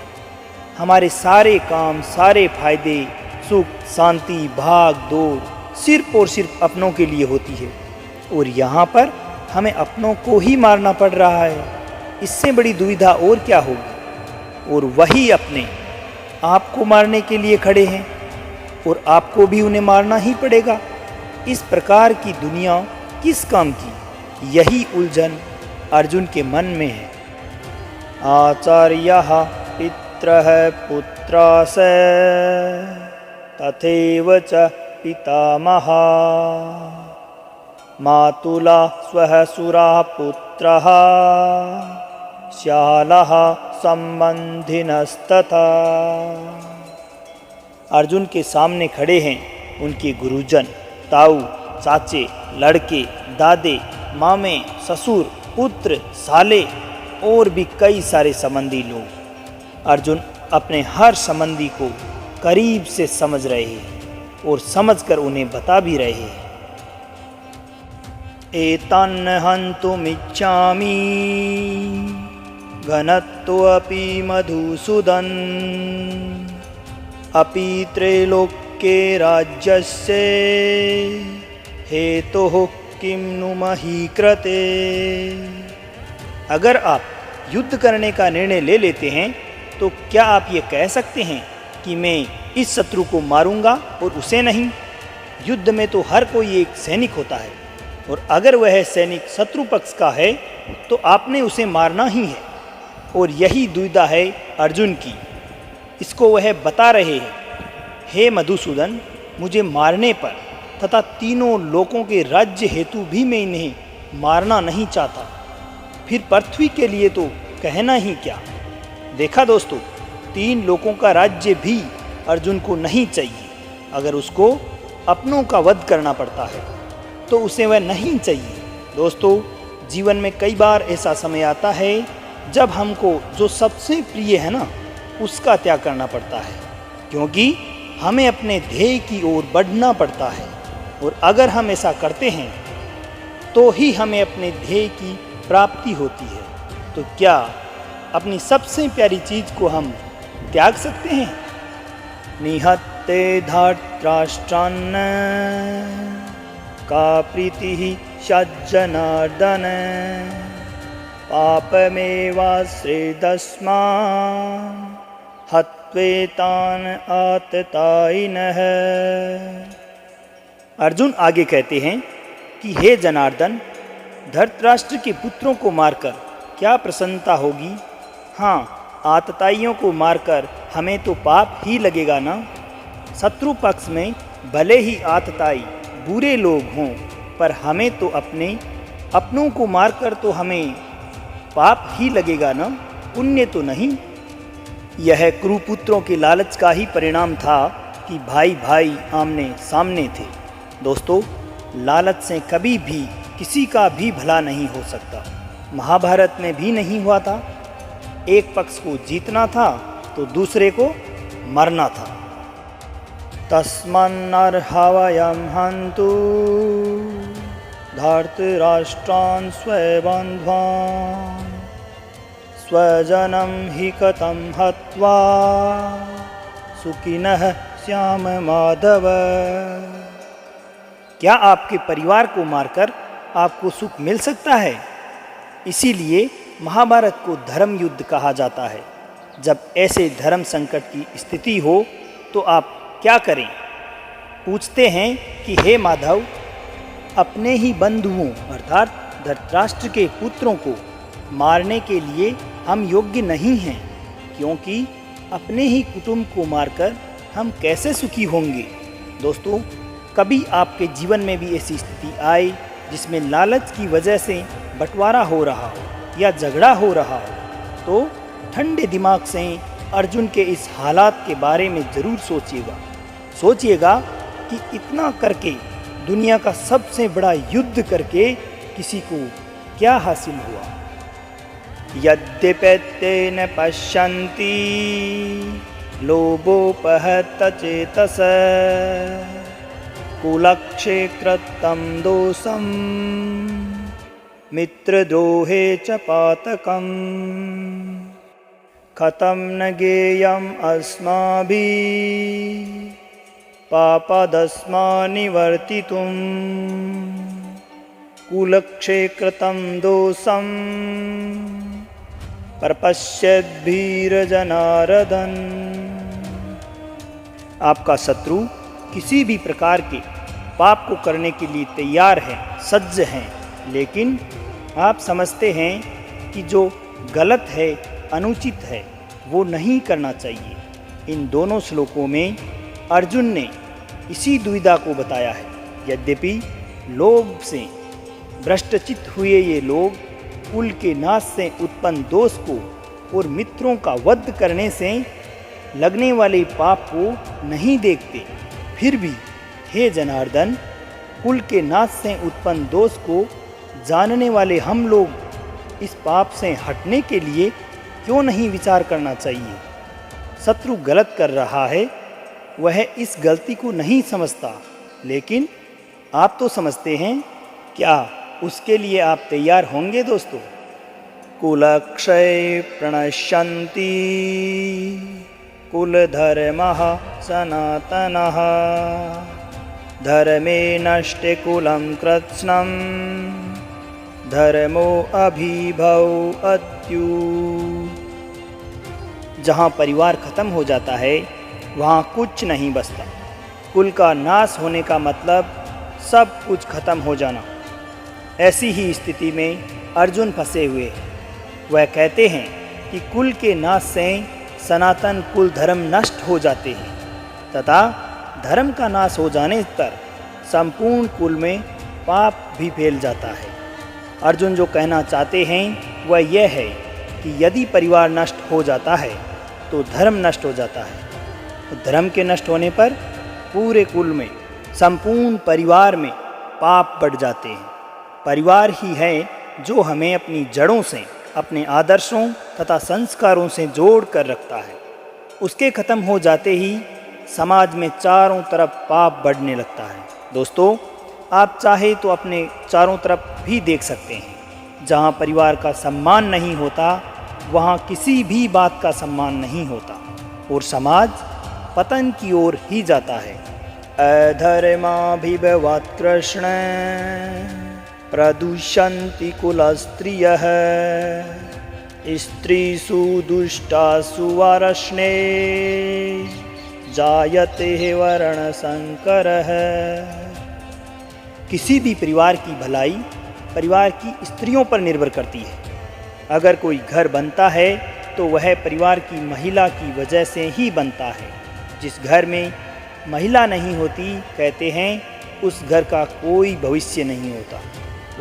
Speaker 1: हमारे सारे काम, सारे फायदे, सुख, शांति, भाग दौड़ सिर्फ और सिर्फ अपनों के लिए होती है और यहाँ पर हमें अपनों को ही मारना पड़ रहा है। इससे बड़ी दुविधा और क्या होगी। और वही अपने आप को मारने के लिए खड़े हैं और आपको भी उन्हें मारना ही पड़ेगा। इस प्रकार की दुनिया किस काम की, यही उलझन अर्जुन के मन में है। आचार्यः पितरः पुत्रास तथैव च पितामहा मातुला स्वःसुरा पुत्रः श्यालः संबंधिनस्तथा। अर्जुन के सामने खड़े हैं उनके गुरुजन, ताऊ, चाचे, लड़के, दादे, मामे, ससुर, पुत्र, साले और भी कई सारे संबंधी लोग। अर्जुन अपने हर संबंधी को करीब से समझ रहे हैं और समझकर उन्हें बता भी रहे हैं। एतान् हन्तुमिच्छामि घनत्वपि मधुसूदन अपि त्रैलोक्ये राज्यस्य हेतुः किं नु मही कृते। अगर आप युद्ध करने का निर्णय ले लेते हैं तो क्या आप ये कह सकते हैं कि मैं इस शत्रु को मारूंगा और उसे नहीं। युद्ध में तो हर कोई एक सैनिक होता है और अगर वह सैनिक शत्रु पक्ष का है तो आपने उसे मारना ही है। और यही दुविधा है अर्जुन की। इसको वह बता रहे हैं, हे मधुसूदन, मुझे मारने पर तथा तीनों लोकों के राज्य हेतु भी मैं इन्हें मारना नहीं चाहता। फिर पृथ्वी के लिए तो कहना ही क्या। देखा दोस्तों, 3 लोकों का राज्य भी अर्जुन को नहीं चाहिए। अगर उसको अपनों का वध करना पड़ता है तो उसे वह नहीं चाहिए। दोस्तों, जीवन में कई बार ऐसा समय आता है जब हमको जो सबसे प्रिय है ना, उसका त्याग करना पड़ता है, क्योंकि हमें अपने ध्येय की ओर बढ़ना पड़ता है। और अगर हम ऐसा करते हैं तो ही हमें अपने ध्येय की प्राप्ति होती है। तो क्या अपनी सबसे प्यारी चीज़ को हम त्याग सकते हैं? निहत्ते धार्तराष्ट्रान् का प्रीति सज्जनार्दन पापमेवाश्रेदस्मान् हत्वेतान् आततायिनः। अर्जुन आगे कहते हैं कि हे जनार्दन, धृतराष्ट्र के पुत्रों को मारकर क्या प्रसन्नता होगी। हाँ, आतताइयों को मारकर हमें तो पाप ही लगेगा ना। शत्रु पक्ष में भले ही आतताई बुरे लोग हों, पर हमें तो अपनों को मारकर तो हमें पाप ही लगेगा ना, पुण्य तो नहीं। यह कुरुपुत्रों के लालच का ही परिणाम था कि भाई भाई आमने सामने थे। दोस्तों, लालच से कभी भी किसी का भी भला नहीं हो सकता। महाभारत में भी नहीं हुआ था। एक पक्ष को जीतना था तो दूसरे को मरना था। तस्मान्नर्हवयं हन्तु धार्तराष्ट्रान् स्वबन्ध्वान् स्वजनं हि कथं हत्वा सुखिनः स्याम माधव। क्या आपके परिवार को मारकर आपको सुख मिल सकता है? इसीलिए महाभारत को धर्म युद्ध कहा जाता है। जब ऐसे धर्म संकट की स्थिति हो तो आप क्या करें। पूछते हैं कि हे माधव, अपने ही बंधुओं अर्थात धृतराष्ट्र के पुत्रों को मारने के लिए हम योग्य नहीं हैं, क्योंकि अपने ही कुटुंब को मारकर हम कैसे सुखी होंगे। दोस्तों, कभी आपके जीवन में भी ऐसी स्थिति आए जिसमें लालच की वजह से बंटवारा हो रहा हो या झगड़ा हो रहा हो, तो ठंडे दिमाग से अर्जुन के इस हालात के बारे में ज़रूर सोचिएगा कि इतना करके, दुनिया का सबसे बड़ा युद्ध करके किसी को क्या हासिल हुआ। यद्यपेत्तेन पश्यन्ति लोभोपहत चेतस कुलक्षे कृतं दोषं मित्रद्रोहे च पातकम् कथं न ज्ञेयम् अस्माभिः पापादस्मान् निवर्तितुं कुलक्षे कृतं दोषं प्रपश्यद्भिर्जनार्दन। आपका शत्रु किसी भी प्रकार के पाप को करने के लिए तैयार है, सज्ज हैं, लेकिन आप समझते हैं कि जो गलत है, अनुचित है, वो नहीं करना चाहिए। इन दोनों श्लोकों में अर्जुन ने इसी दुविधा को बताया है। यद्यपि लोभ से भ्रष्टचित्त हुए ये लोग कुल के नाश से उत्पन्न दोष को और मित्रों का वध करने से लगने वाले पाप को नहीं देखते, फिर भी हे जनार्दन, कुल के नाश से उत्पन्न दोष को जानने वाले हम लोग इस पाप से हटने के लिए क्यों नहीं विचार करना चाहिए। शत्रु गलत कर रहा है, वह इस गलती को नहीं समझता, लेकिन आप तो समझते हैं। क्या उसके लिए आप तैयार होंगे दोस्तों? कुलक्षय प्रणश्यन्ति कुलधर्मः सनातनः धर्मे नष्टे कुलं कृत्स्नं धर्मो अभिभव अद्यु। जहाँ परिवार खत्म हो जाता है वहाँ कुछ नहीं बचता। कुल का नाश होने का मतलब सब कुछ खत्म हो जाना। ऐसी ही स्थिति में अर्जुन फंसे हुए हैं। वह कहते हैं कि कुल के नाश से सनातन कुल धर्म नष्ट हो जाते हैं तथा धर्म का नाश हो जाने पर संपूर्ण कुल में पाप भी फैल जाता है। अर्जुन जो कहना चाहते हैं वह यह है कि यदि परिवार नष्ट हो जाता है तो धर्म नष्ट हो जाता है। तो धर्म के नष्ट होने पर पूरे कुल में, संपूर्ण परिवार में पाप बढ़ जाते हैं। परिवार ही है जो हमें अपनी जड़ों से, अपने आदर्शों तथा संस्कारों से जोड़ कर रखता है। उसके खत्म हो जाते ही समाज में चारों तरफ पाप बढ़ने लगता है। दोस्तों, आप चाहे तो अपने चारों तरफ भी देख सकते हैं। जहाँ परिवार का सम्मान नहीं होता वहाँ किसी भी बात का सम्मान नहीं होता और समाज पतन की ओर ही जाता है। अधर्माभिभवात् कृष्ण प्रदुष्यन्ति कुलस्त्रियः स्त्रीषु दुष्टासु वार्ष्णे जायते वर्णसंकरः। किसी भी परिवार की भलाई परिवार की स्त्रियों पर निर्भर करती है। अगर कोई घर बनता है तो वह परिवार की महिला की वजह से ही बनता है। जिस घर में महिला नहीं होती, कहते हैं उस घर का कोई भविष्य नहीं होता।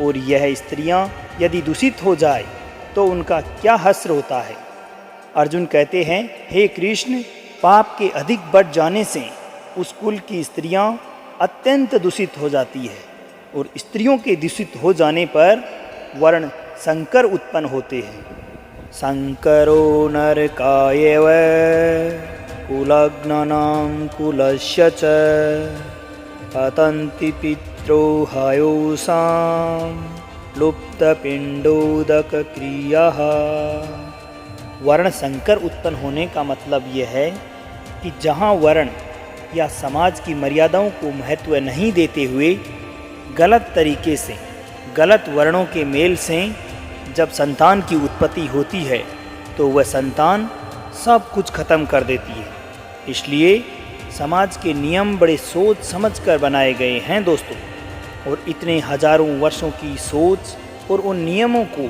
Speaker 1: और यह स्त्रियां यदि दूषित हो जाए तो उनका क्या हश्र होता है। अर्जुन कहते हैं, हे कृष्ण, पाप के अधिक बढ़ जाने से उस कुल की स्त्रियां अत्यंत दूषित हो जाती है और स्त्रियों के दूषित हो जाने पर वर्ण संकर उत्पन्न होते हैं। संकरो नरकायैव कुलग्नानां कुलस्य च पतन्ति पित्रो हयोसां लुप्तपिण्डोदक क्रियाः। वर्ण संकर उत्पन्न होने का मतलब यह है कि जहाँ वर्ण या समाज की मर्यादाओं को महत्व नहीं देते हुए गलत तरीके से, गलत वर्णों के मेल से जब संतान की उत्पत्ति होती है तो वह संतान सब कुछ खत्म कर देती है। इसलिए समाज के नियम बड़े सोच समझ कर बनाए गए हैं दोस्तों, और इतने हजारों वर्षों की सोच और उन नियमों को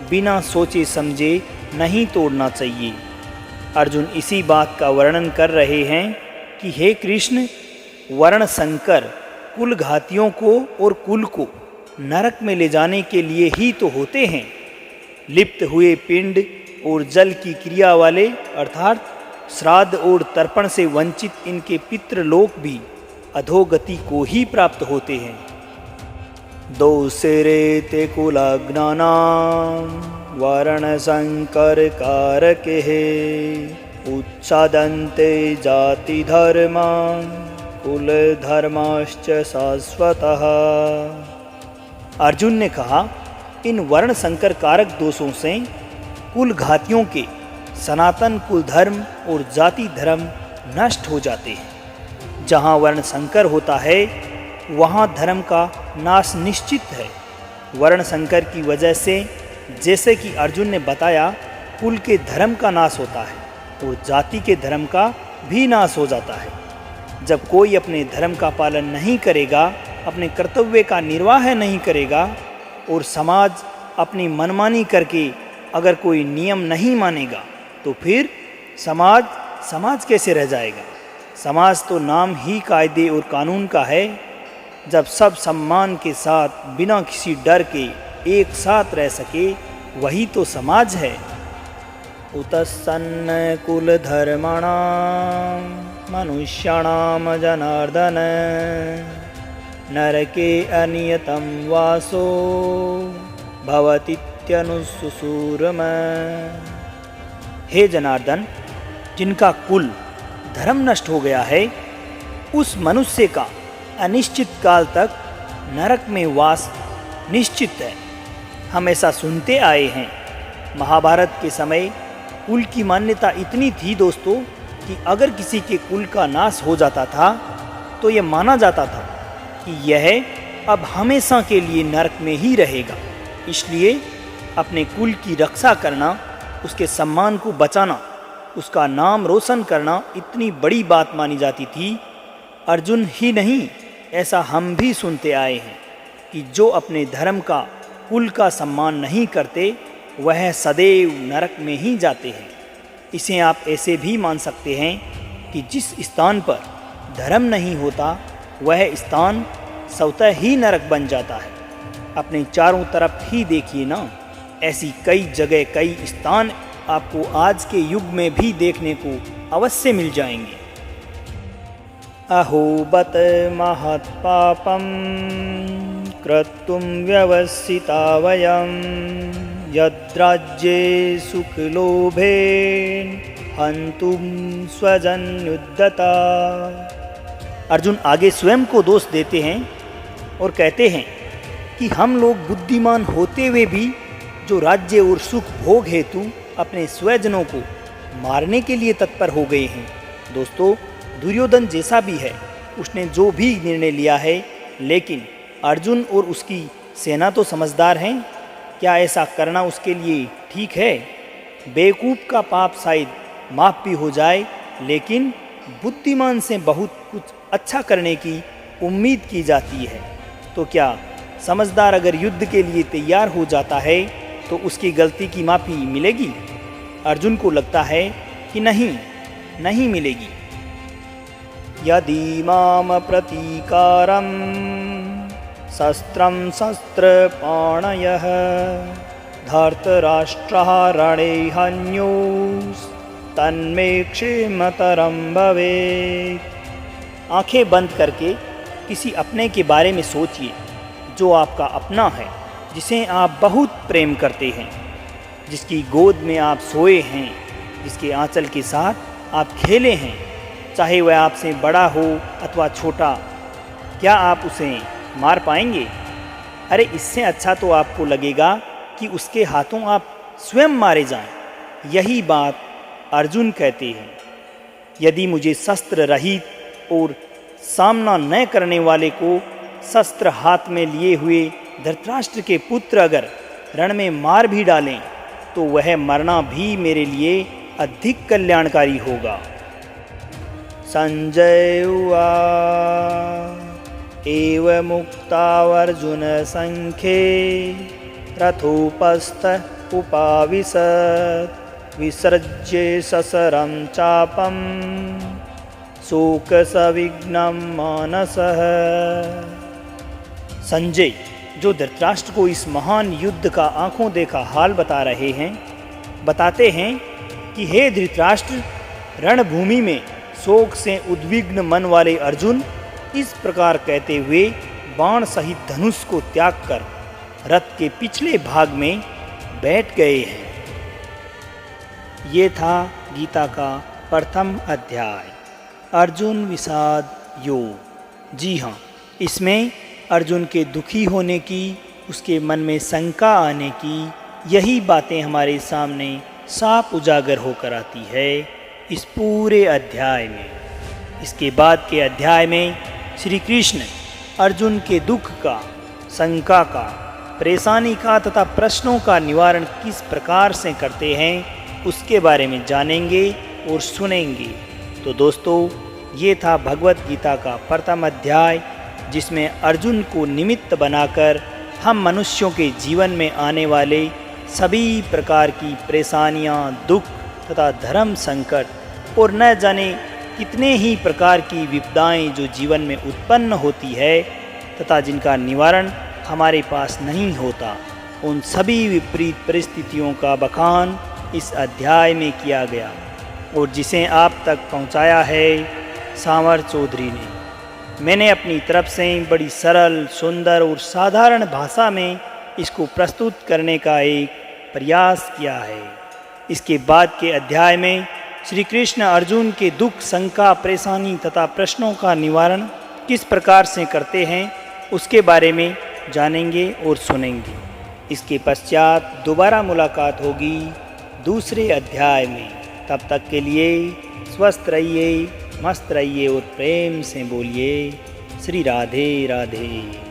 Speaker 1: बिना सोचे समझे नहीं तोड़ना चाहिए। अर्जुन इसी बात का वर्णन कर रहे हैं कि हे कृष्ण, वर्ण संकर कुल घातियों को और कुल को नरक में ले जाने के लिए ही तो होते हैं। लिप्त हुए पिंड और जल की क्रिया वाले अर्थात श्राद्ध और तर्पण से वंचित इनके पितृलोक भी अधोगति को ही प्राप्त होते हैं। दोषरे ते कुलग्नानां वर्ण संकर कारके उच्छादन्ते जाति धर्मा कुल धर्माश्च शाश्वतः। अर्जुन ने कहा, इन वर्ण संकर कारक दोषों से कुल घातियों के सनातन कुल धर्म और जाति धर्म नष्ट हो जाते हैं। जहाँ वर्ण संकर होता है वहाँ धर्म का नाश निश्चित है। वर्ण संकर की वजह से, जैसे कि अर्जुन ने बताया, कुल के धर्म का नाश होता है और जाति के धर्म का भी नाश हो जाता है। जब कोई अपने धर्म का पालन नहीं करेगा, अपने कर्तव्य का निर्वाह नहीं करेगा और समाज अपनी मनमानी करके अगर कोई नियम नहीं मानेगा, तो फिर समाज कैसे रह जाएगा। समाज तो नाम ही कायदे और कानून का है। जब सब सम्मान के साथ बिना किसी डर के एक साथ रह सके, वही तो समाज है। उतसन्न कुल धर्मणां मनुष्याणां जनार्दन नरके अनियतं वासो भवतीत्यनुशुसूरम। हे जनार्दन, जिनका कुल धर्म नष्ट हो गया है, उस मनुष्य का अनिश्चित काल तक नरक में वास निश्चित है। हम ऐसा सुनते आए हैं। महाभारत के समय कुल की मान्यता इतनी थी दोस्तों कि अगर किसी के कुल का नाश हो जाता था तो यह माना जाता था कि यह अब हमेशा के लिए नरक में ही रहेगा। इसलिए अपने कुल की रक्षा करना, उसके सम्मान को बचाना, उसका नाम रोशन करना इतनी बड़ी बात मानी जाती थी। अर्जुन ही नहीं, ऐसा हम भी सुनते आए हैं कि जो अपने धर्म का, कुल का सम्मान नहीं करते, वह सदैव नरक में ही जाते हैं। इसे आप ऐसे भी मान सकते हैं कि जिस स्थान पर धर्म नहीं होता, वह स्थान स्वतः ही नरक बन जाता है। अपने चारों तरफ ही देखिए ना, ऐसी कई जगह, कई स्थान आपको आज के युग में भी देखने को अवश्य मिल जाएंगे। अहो बत महत्पापं क्रतुं व्यवसिता वयं यद्राज्ये सुखलोभेन हन्तुं स्वजन्युद्धता। अर्जुन आगे स्वयं को दोष देते हैं और कहते हैं कि हम लोग बुद्धिमान होते हुए भी जो राज्य और सुख भोग हेतु अपने स्वजनों को मारने के लिए तत्पर हो गए हैं। दोस्तों, दुर्योधन जैसा भी है, उसने जो भी निर्णय लिया है, लेकिन अर्जुन और उसकी सेना तो समझदार हैं। क्या ऐसा करना उसके लिए ठीक है? बेवकूफ़ का पाप शायद माफ़ भी हो जाए, लेकिन बुद्धिमान से बहुत कुछ अच्छा करने की उम्मीद की जाती है। तो क्या समझदार अगर युद्ध के लिए तैयार हो जाता है तो उसकी गलती की माफ़ी मिलेगी? अर्जुन को लगता है कि नहीं मिलेगी। यदि माम प्रतीकारं शस्त्रं शस्त्रपाणयः धर्तराष्ट्रः रणे हन्योस्तन्मे क्षेमतरं भवेत्। आंखें बंद करके किसी अपने के बारे में सोचिए जो आपका अपना है, जिसे आप बहुत प्रेम करते हैं, जिसकी गोद में आप सोए हैं, जिसके आंचल के साथ आप खेले हैं, चाहे वह आपसे बड़ा हो अथवा छोटा। क्या आप उसे मार पाएंगे? अरे इससे अच्छा तो आपको लगेगा कि उसके हाथों आप स्वयं मारे जाएं। यही बात अर्जुन कहते हैं। यदि मुझे शस्त्र रहित और सामना न करने वाले को शस्त्र हाथ में लिए हुए धृतराष्ट्र के पुत्र अगर रण में मार भी डालें तो वह मरना भी मेरे लिए अधिक कल्याणकारी होगा। संजय उवाच एवमुक्तावर्जुन संख्ये रथोपस्थः उपाविशत् विसृज्य ससरं चापं शोकसंविघ्नं मानसः। संजय, जो धृतराष्ट्र को इस महान युद्ध का आंखों देखा हाल बता रहे हैं, बताते हैं कि हे धृतराष्ट्र, रणभूमि में शोक से उद्विग्न मन वाले अर्जुन इस प्रकार कहते हुए बाण सहित धनुष को त्याग कर रथ के पिछले भाग में बैठ गए हैं। ये था गीता का प्रथम अध्याय, अर्जुन विषाद योग। जी हाँ, इसमें अर्जुन के दुखी होने की, उसके मन में शंका आने की, यही बातें हमारे सामने साफ उजागर होकर आती है इस पूरे अध्याय में। इसके बाद के अध्याय में श्री कृष्ण अर्जुन के दुख का, शंका का, परेशानी का तथा प्रश्नों का निवारण किस प्रकार से करते हैं उसके बारे में जानेंगे और सुनेंगे। तो दोस्तों, ये था भगवत गीता का प्रथम अध्याय, जिसमें अर्जुन को निमित्त बनाकर हम मनुष्यों के जीवन में आने वाले सभी प्रकार की परेशानियां, दुख तथा धर्म संकट और न जाने कितने ही प्रकार की विपदाएं जो जीवन में उत्पन्न होती है तथा जिनका निवारण हमारे पास नहीं होता, उन सभी विपरीत परिस्थितियों का बखान इस अध्याय में किया गया और जिसे आप तक पहुंचाया है सांवर चौधरी ने। मैंने अपनी तरफ से बड़ी सरल, सुंदर और साधारण भाषा में इसको प्रस्तुत करने का एक प्रयास किया है। इसके बाद के अध्याय में श्री कृष्ण अर्जुन के दुख, शंका, परेशानी तथा प्रश्नों का निवारण किस प्रकार से करते हैं उसके बारे में जानेंगे और सुनेंगे। इसके पश्चात दोबारा मुलाकात होगी दूसरे अध्याय में। तब तक के लिए स्वस्थ रहिए, मस्त रहिए और प्रेम से बोलिए श्री राधे राधे।